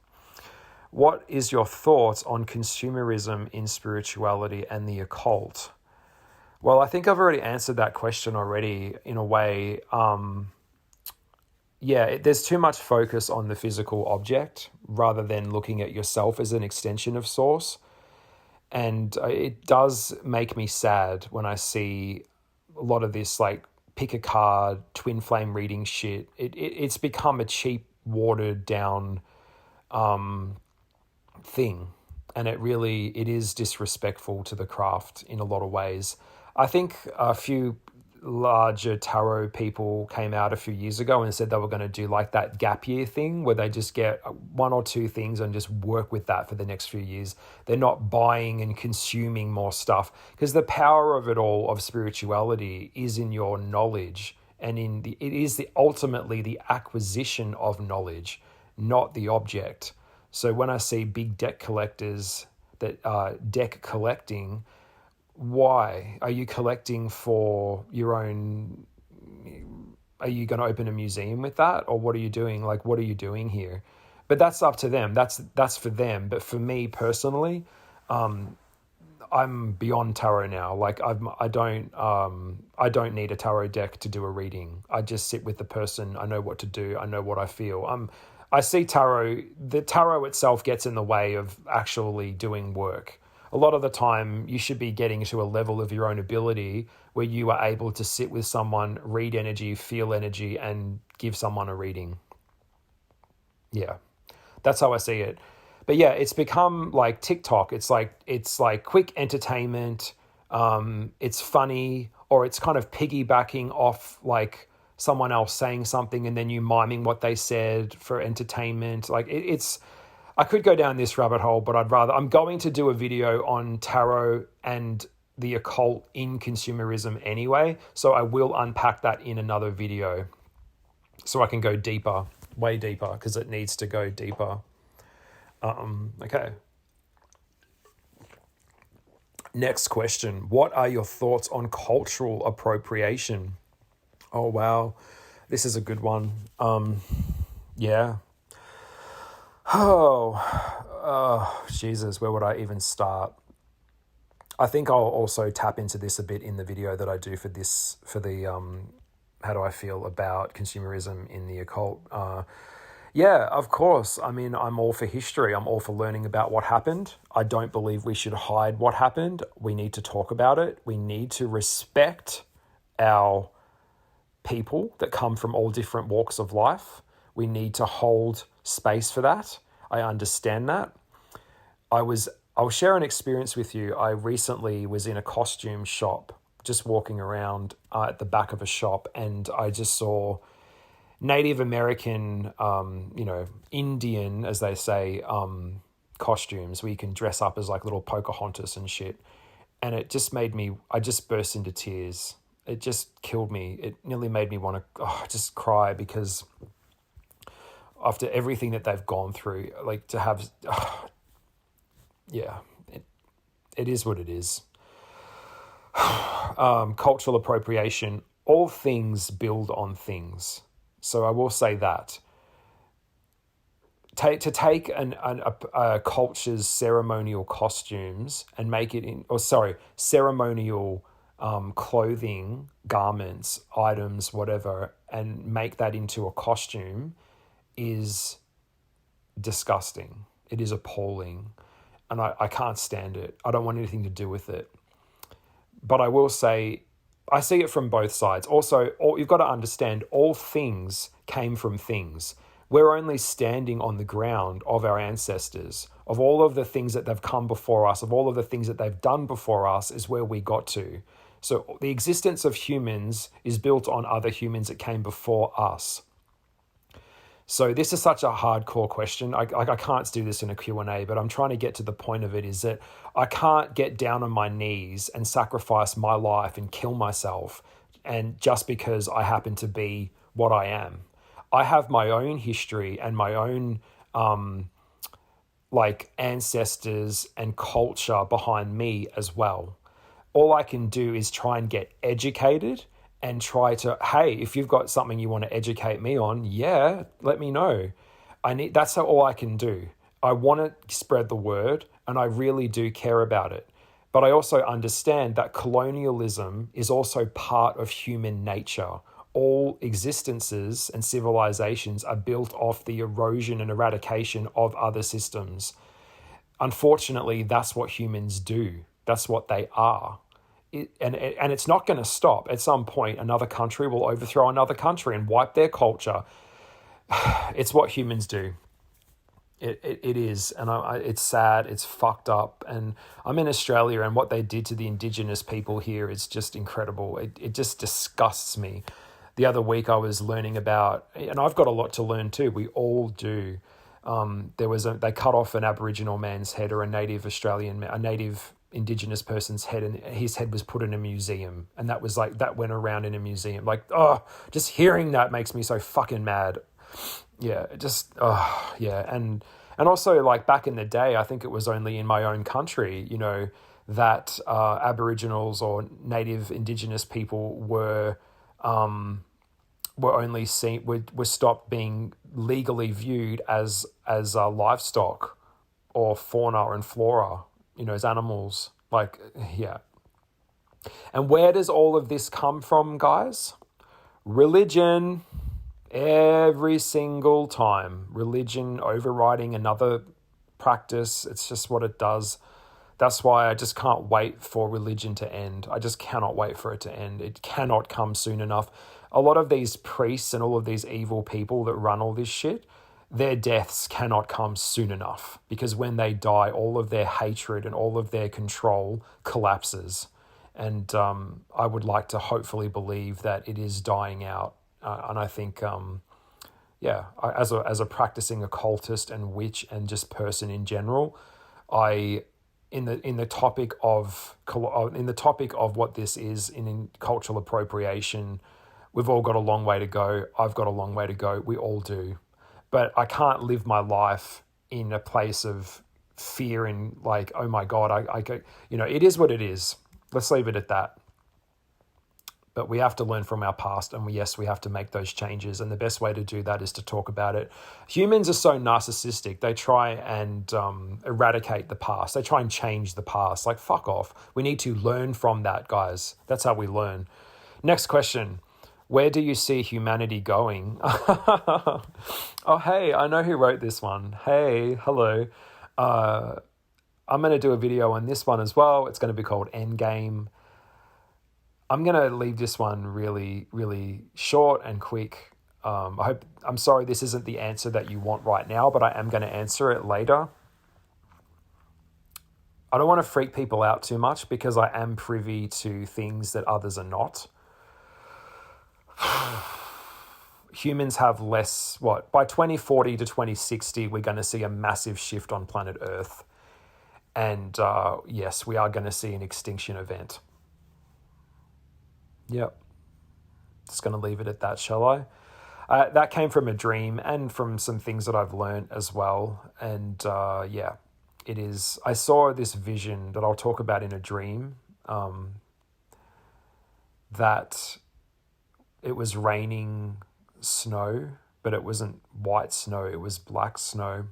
What is your thoughts on consumerism in spirituality and the occult? Well, I think I've already answered that question already in a way. there's too much focus on the physical object rather than looking at yourself as an extension of source. And it does make me sad when I see a lot of this, like, pick a card, twin flame reading shit. It's become a cheap, watered down thing. And it is disrespectful to the craft in a lot of ways. I think a few larger tarot people came out a few years ago and said they were going to do like that gap year thing where they just get one or two things and just work with that for the next few years. They're not buying and consuming more stuff, because the power of it all, of spirituality, is in your knowledge, and it is ultimately the acquisition of knowledge, not the object. So when I see big deck collectors that deck collecting, why are you collecting for your own? Are you going to open a museum with that, or what are you doing? Like, what are you doing here? But that's up to them. That's for them. But for me personally, I'm beyond tarot now. Like, I don't need a tarot deck to do a reading. I just sit with the person. I know what to do. I know what I feel. I see tarot. The tarot itself gets in the way of actually doing work. A lot of the time, you should be getting to a level of your own ability where you are able to sit with someone, read energy, feel energy, and give someone a reading. Yeah, that's how I see it. But yeah, it's become like TikTok. It's like quick entertainment. It's funny, or it's kind of piggybacking off like someone else saying something and then you miming what they said for entertainment. Like it's. I could go down this rabbit hole, but I'm going to do a video on tarot and the occult in consumerism anyway. So I will unpack that in another video so I can go deeper, way deeper, because it needs to go deeper. Okay. Next question. What are your thoughts on cultural appropriation? Oh, wow. This is a good one. Yeah. Oh, Jesus, where would I even start? I think I'll also tap into this a bit in the video that I do for the how do I feel about consumerism in the occult. Yeah, of course. I mean, I'm all for history. I'm all for learning about what happened. I don't believe we should hide what happened. We need to talk about it. We need to respect our people that come from all different walks of life. We need to hold space for that. I understand that. I'll share an experience with you. I recently was in a costume shop, just walking around at the back of a shop, and I just saw Native American, Indian, as they say, costumes where you can dress up as like little Pocahontas and shit. And it just I just burst into tears. It just killed me. It nearly made me want to just cry, because after everything that they've gone through, like to have, it is what it is. Cultural appropriation, all things build on things. So I will say that. To take a culture's ceremonial costumes and make it ceremonial clothing, garments, items, whatever, and make that into a costume is disgusting. It is appalling. And I can't stand it. I don't want anything to do with it. But I will say, I see it from both sides. Also, you've got to understand, all things came from things. We're only standing on the ground of our ancestors, of all of the things that they've come before us, of all of the things that they've done before us, is where we got to. So the existence of humans is built on other humans that came before us. So this is such a hardcore question. I can't do this in a Q&A, but I'm trying to get to the point of it, is that I can't get down on my knees and sacrifice my life and kill myself, and just because I happen to be what I am. I have my own history and my own ancestors and culture behind me as well. All I can do is try and get educated and try to, hey, if you've got something you want to educate me on, yeah, let me know. That's all I can do. I want to spread the word, and I really do care about it. But I also understand that colonialism is also part of human nature. all existences and civilizations are built off the erosion and eradication of other systems. Unfortunately, that's what humans do. That's what they are. And it's not going to stop. At some point, another country will overthrow another country and wipe their culture. It's what humans do. It is, and it's sad, it's fucked up, and I'm in Australia, and what they did to the Indigenous people here is just incredible. It just disgusts me. The other week I was learning about, and I've got a lot to learn too, we all do. They cut off an Aboriginal man's head, or a native Indigenous person's head, and his head was put in a museum, and that went around in a museum. Just hearing that makes me so fucking mad. Yeah, and also, like, back in the day, I think it was only in my own country, that Aboriginals or native Indigenous people were only seen, were stopped being legally viewed as livestock or fauna and flora, as animals. And where does all of this come from, guys? Religion. Every single time, religion overriding another practice. It's just what it does. That's why I just can't wait for religion to end. I just cannot wait for it to end. It cannot come soon enough. A lot of these priests and all of these evil people that run all this shit, their deaths cannot come soon enough, because when they die, all of their hatred and all of their control collapses. And I would like to hopefully believe that it is dying out. And I think, as a practicing occultist and witch and just person in general, in the topic of what this is in cultural appropriation, we've all got a long way to go. I've got a long way to go. We all do, but I can't live my life in a place of fear and like, oh my God, it is what it is. Let's leave it at that. But we have to learn from our past, and we have to make those changes. And the best way to do that is to talk about it. Humans are so narcissistic. They try and eradicate the past. They try and change the past. Like, fuck off. We need to learn from that, guys. That's how we learn. Next question. Where do you see humanity going? Oh, hey, I know who wrote this one. Hey, hello. I'm going to do a video on this one as well. It's going to be called Endgame. I'm going to leave this one really, really short and quick. I'm sorry this isn't the answer that you want right now, but I am going to answer it later. I don't want to freak people out too much, because I am privy to things that others are not. Humans have less, by 2040 to 2060, we're going to see a massive shift on planet Earth. And yes, we are going to see an extinction event. Yep. Just going to leave it at that, shall I? That came from a dream and from some things that I've learned as well. And it is. I saw this vision that I'll talk about in a dream, that it was raining snow, but it wasn't white snow. It was black snow,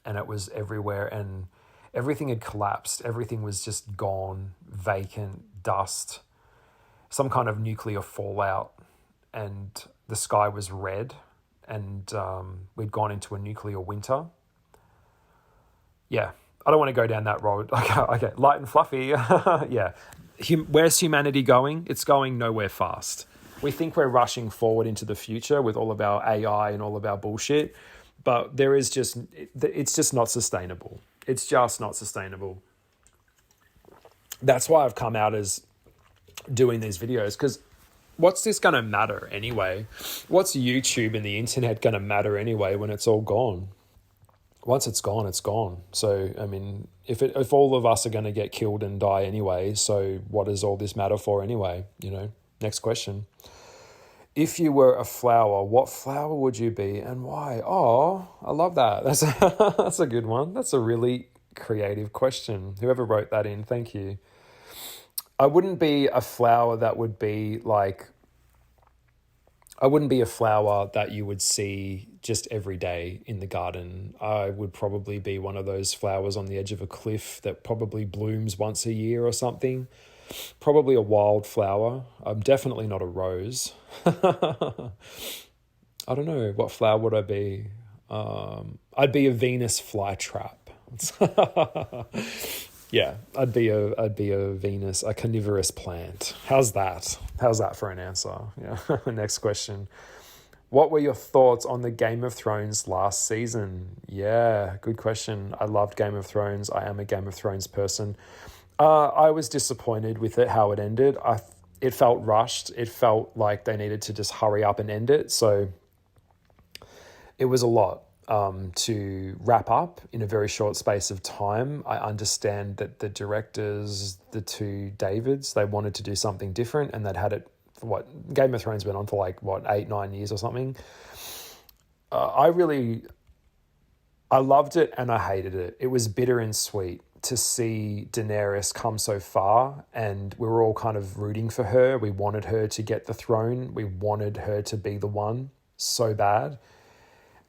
and it was everywhere, and everything had collapsed. Everything was just gone, vacant, dust. Some kind of nuclear fallout, and the sky was red, and we'd gone into a nuclear winter. Yeah, I don't want to go down that road. Okay, light and fluffy. Yeah. Where's humanity going? It's going nowhere fast. We think we're rushing forward into the future with all of our AI and all of our bullshit, but it's just not sustainable. It's just not sustainable. That's why I've come out as doing these videos, because what's this going to matter anyway? What's YouTube and the internet going to matter anyway when it's all gone? Once it's gone, it's gone. So, I mean, if all of us are going to get killed and die anyway, so what does all this matter for anyway? Next question. If you were a flower, what flower would you be and why? Oh, I love that. That's a good one. That's a really creative question. Whoever wrote that in, thank you. I wouldn't be a flower that would be like, I wouldn't be a flower that you would see just every day in the garden. I would probably be one of those flowers on the edge of a cliff that probably blooms once a year or something. Probably a wildflower. I'm definitely not a rose. I don't know. What flower would I be? I'd be a Venus flytrap. Yeah, I'd be a Venus, a carnivorous plant. How's that? How's that for an answer? Yeah. Next question. What were your thoughts on the Game of Thrones last season? Yeah, good question. I loved Game of Thrones. I am a Game of Thrones person. I was disappointed with it, how it ended. It felt rushed. It felt like they needed to just hurry up and end it. So it was a lot to wrap up in a very short space of time. I understand that the directors, the two Davids, they wanted to do something different, and they'd had it for Game of Thrones went on for 8-9 years or something. I loved it and I hated it. It was bitter and sweet to see Daenerys come so far, and we were all kind of rooting for her. We wanted her to get the throne. We wanted her to be the one so bad.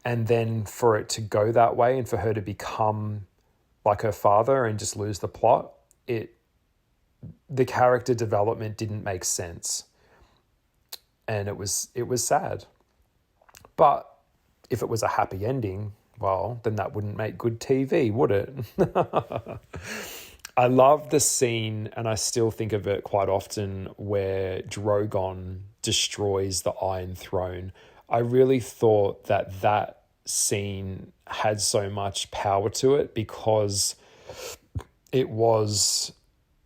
And then for it to go that way and for her to become like her father and just lose the plot, the character development didn't make sense. And it was sad. But if it was a happy ending, well, then that wouldn't make good TV, would it? I love the scene, and I still think of it quite often, where Drogon destroys the Iron Throne. I really thought that scene had so much power to it because it was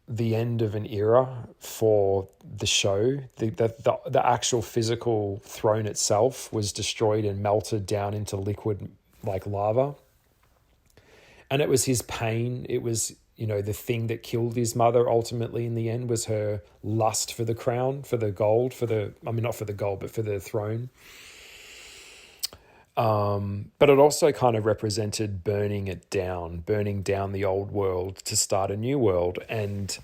the end of an era for the show. The actual physical throne itself was destroyed and melted down into liquid like lava. And it was his pain. It was, the thing that killed his mother ultimately in the end was her lust for the crown, for the gold, not for the gold, but for the throne. But it also kind of represented burning down the old world to start a new world. And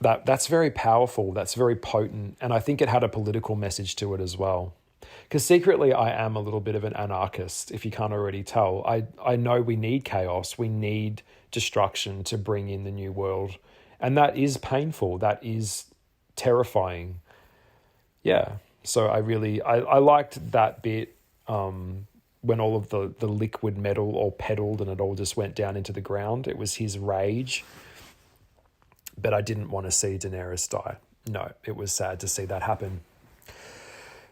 that's very powerful. That's very potent. And I think it had a political message to it as well. Because secretly I am a little bit of an anarchist, if you can't already tell. I know we need chaos. We need destruction to bring in the new world. And that is painful. That is terrifying. Yeah. So I liked that bit. When all of the liquid metal all peddled and it all just went down into the ground. It was his rage. But I didn't want to see Daenerys die. No, it was sad to see that happen.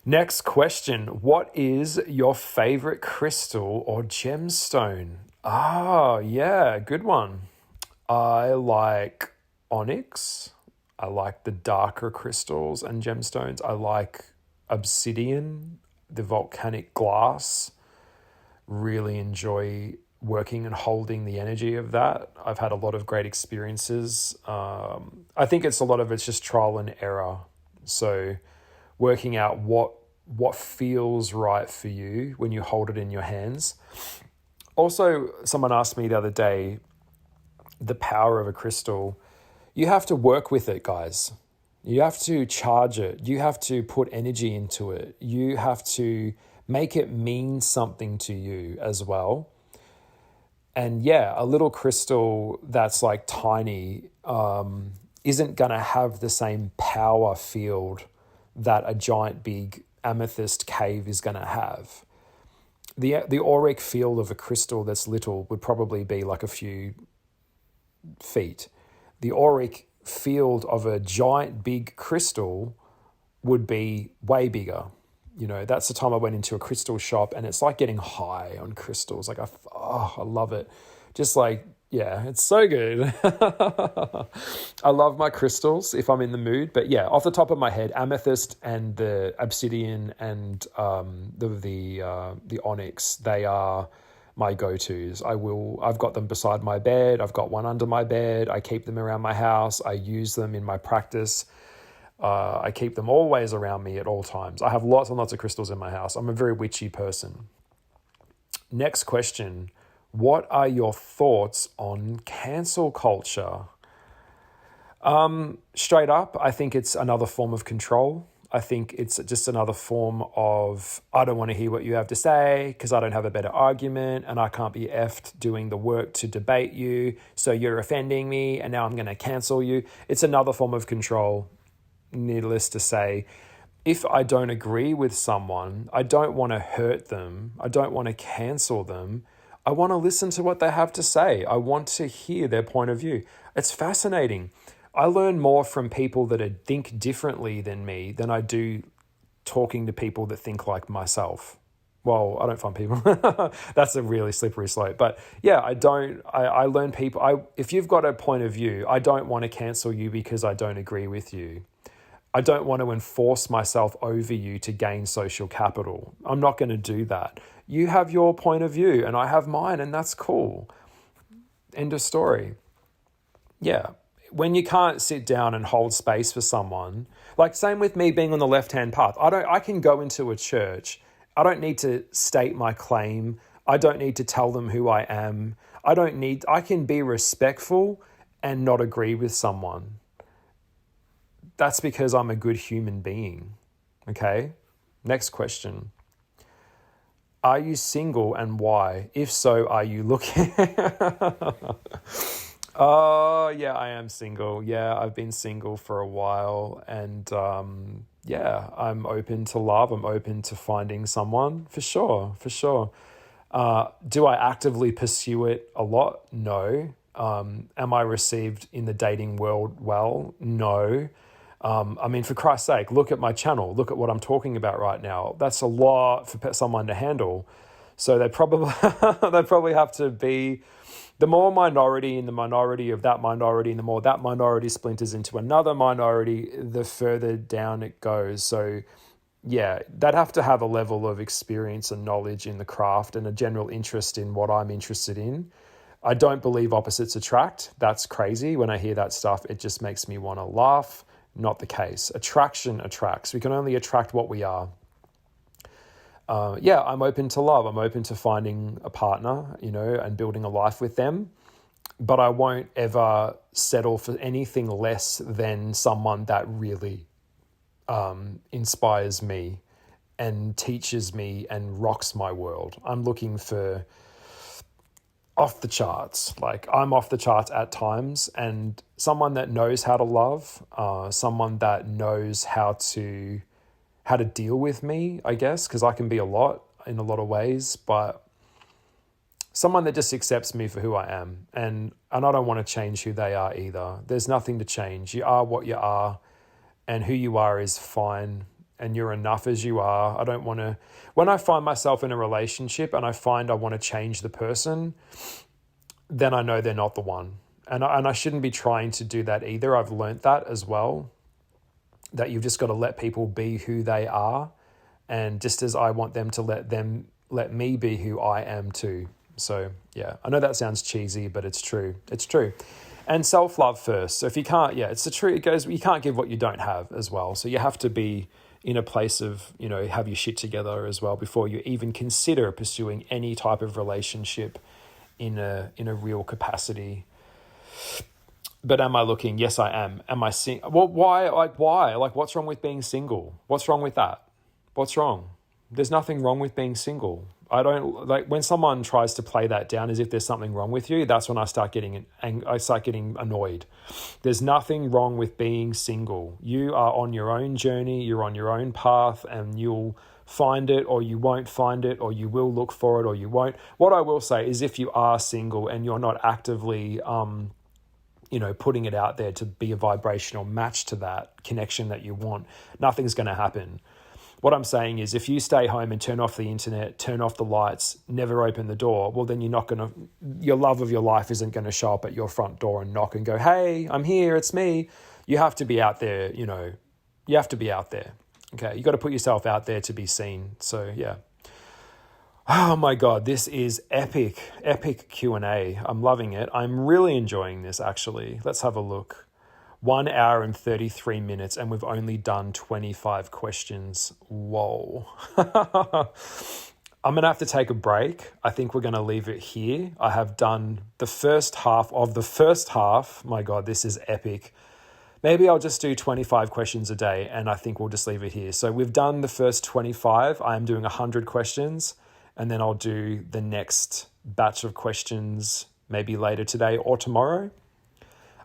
Next question. What is your favorite crystal or gemstone? Yeah, good one. I like onyx. I like the darker crystals and gemstones. I like obsidian, the volcanic glass. Really enjoy working and holding the energy of that. I've had a lot of great experiences. I think a lot of it's just trial and error. So working out what feels right for you when you hold it in your hands. Also, someone asked me the other day, the power of a crystal. You have to work with it, guys. You have to charge it. You have to put energy into it. You have to make it mean something to you as well. And yeah, a little crystal that's like tiny isn't going to have the same power field that a giant big amethyst cave is going to have. The auric field of a crystal that's little would probably be like a few feet. The auric field of a giant big crystal would be way bigger. That's the time I went into a crystal shop, and it's like getting high on crystals. Like, I love it. Just like, yeah, it's so good. I love my crystals if I'm in the mood. But yeah, off the top of my head, amethyst and the obsidian and the onyx, they are my go-tos. I've got them beside my bed. I've got one under my bed. I keep them around my house. I use them in my practice. I keep them always around me at all times. I have lots and lots of crystals in my house. I'm a very witchy person. Next question. What are your thoughts on cancel culture? Straight up, I think it's another form of control. I think it's just another form of, I don't want to hear what you have to say because I don't have a better argument and I can't be effed doing the work to debate you. So you're offending me and now I'm going to cancel you. It's another form of control. Needless to say, if I don't agree with someone, I don't want to hurt them. I don't want to cancel them. I want to listen to what they have to say. I want to hear their point of view. It's fascinating. I learn more from people that think differently than me than I do talking to people that think like myself. Well, I don't find people. That's a really slippery slope. But yeah, I learn people. If you've got a point of view, I don't want to cancel you because I don't agree with you. I don't want to enforce myself over you to gain social capital. I'm not going to do that. You have your point of view and I have mine, and that's cool. End of story. Yeah. When you can't sit down and hold space for someone, like same with me being on the left-hand path. I can go into a church. I don't need to state my claim. I don't need to tell them who I am. I can be respectful and not agree with someone. That's because I'm a good human being. Okay? Next question. Are you single and why? If so, are you looking? Oh, yeah, I am single. Yeah, I've been single for a while. And yeah, I'm open to love. I'm open to finding someone. For sure. Do I actively pursue it a lot? No. Am I received in the dating world well? No. I mean, for Christ's sake, look at my channel. Look at what I'm talking about right now. That's a lot for someone to handle. So they probably have to be the more minority in the minority of that minority, and the more that minority splinters into another minority, the further down it goes. So yeah, they'd have to have a level of experience and knowledge in the craft and a general interest in what I'm interested in. I don't believe opposites attract. That's crazy. When I hear that stuff, it just makes me want to laugh. Not the case. Attraction attracts. We can only attract what we are. Yeah, I'm open to love. I'm open to finding a partner, and building a life with them. But I won't ever settle for anything less than someone that really inspires me and teaches me and rocks my world. I'm looking for off the charts. Like, I'm off the charts at times, and someone that knows how to love, someone that knows how to deal with me, I guess, because I can be a lot in a lot of ways, but someone that just accepts me for who I am. And I don't want to change who they are either. There's nothing to change. You are what you are, and who you are is fine, and you're enough as you are. I don't want to... When I find myself in a relationship and I find I want to change the person, then I know they're not the one. And I shouldn't be trying to do that either. I've learnt that as well, that you've just got to let people be who they are. And just as I want them to let me be who I am too. So yeah, I know that sounds cheesy, but it's true. It's true. And self-love first. So if you can't, it's the truth. It goes, you can't give what you don't have as well. So you have to be in a place of, have your shit together as well before you even consider pursuing any type of relationship in a real capacity. But am I looking? Yes, I am. Am I single? Well, why? Like, what's wrong with being single? What's wrong with that? What's wrong? There's nothing wrong with being single. I don't like when someone tries to play that down as if there's something wrong with you. That's when I start getting annoyed. There's nothing wrong with being single. You are on your own journey. You're on your own path, and you'll find it, or you won't find it, or you will look for it, or you won't. What I will say is, if you are single and you're not actively, putting it out there to be a vibrational match to that connection that you want, nothing's going to happen. What I'm saying is, if you stay home and turn off the internet, turn off the lights, never open the door, well, then your love of your life isn't going to show up at your front door and knock and go, hey, I'm here, it's me. You have to be out there, you have to be out there. Okay, you got to put yourself out there to be seen. So yeah. Oh my God, this is epic Q&A. I'm loving it. I'm really enjoying this, actually. Let's have a look. 1 hour and 33 minutes, and we've only done 25 questions. Whoa. I'm going to have to take a break. I think we're going to leave it here. I have done the first half of the first half. My God, this is epic. Maybe I'll just do 25 questions a day, and I think we'll just leave it here. So we've done the first 25. I'm doing 100 questions, and then I'll do the next batch of questions maybe later today or tomorrow.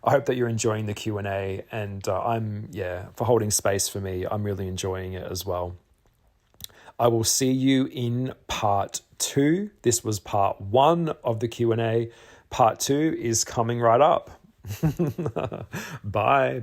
I hope that you're enjoying the Q&A, and for holding space for me, I'm really enjoying it as well. I will see you in part 2. This was part 1 of the Q&A. Part 2 is coming right up. Bye.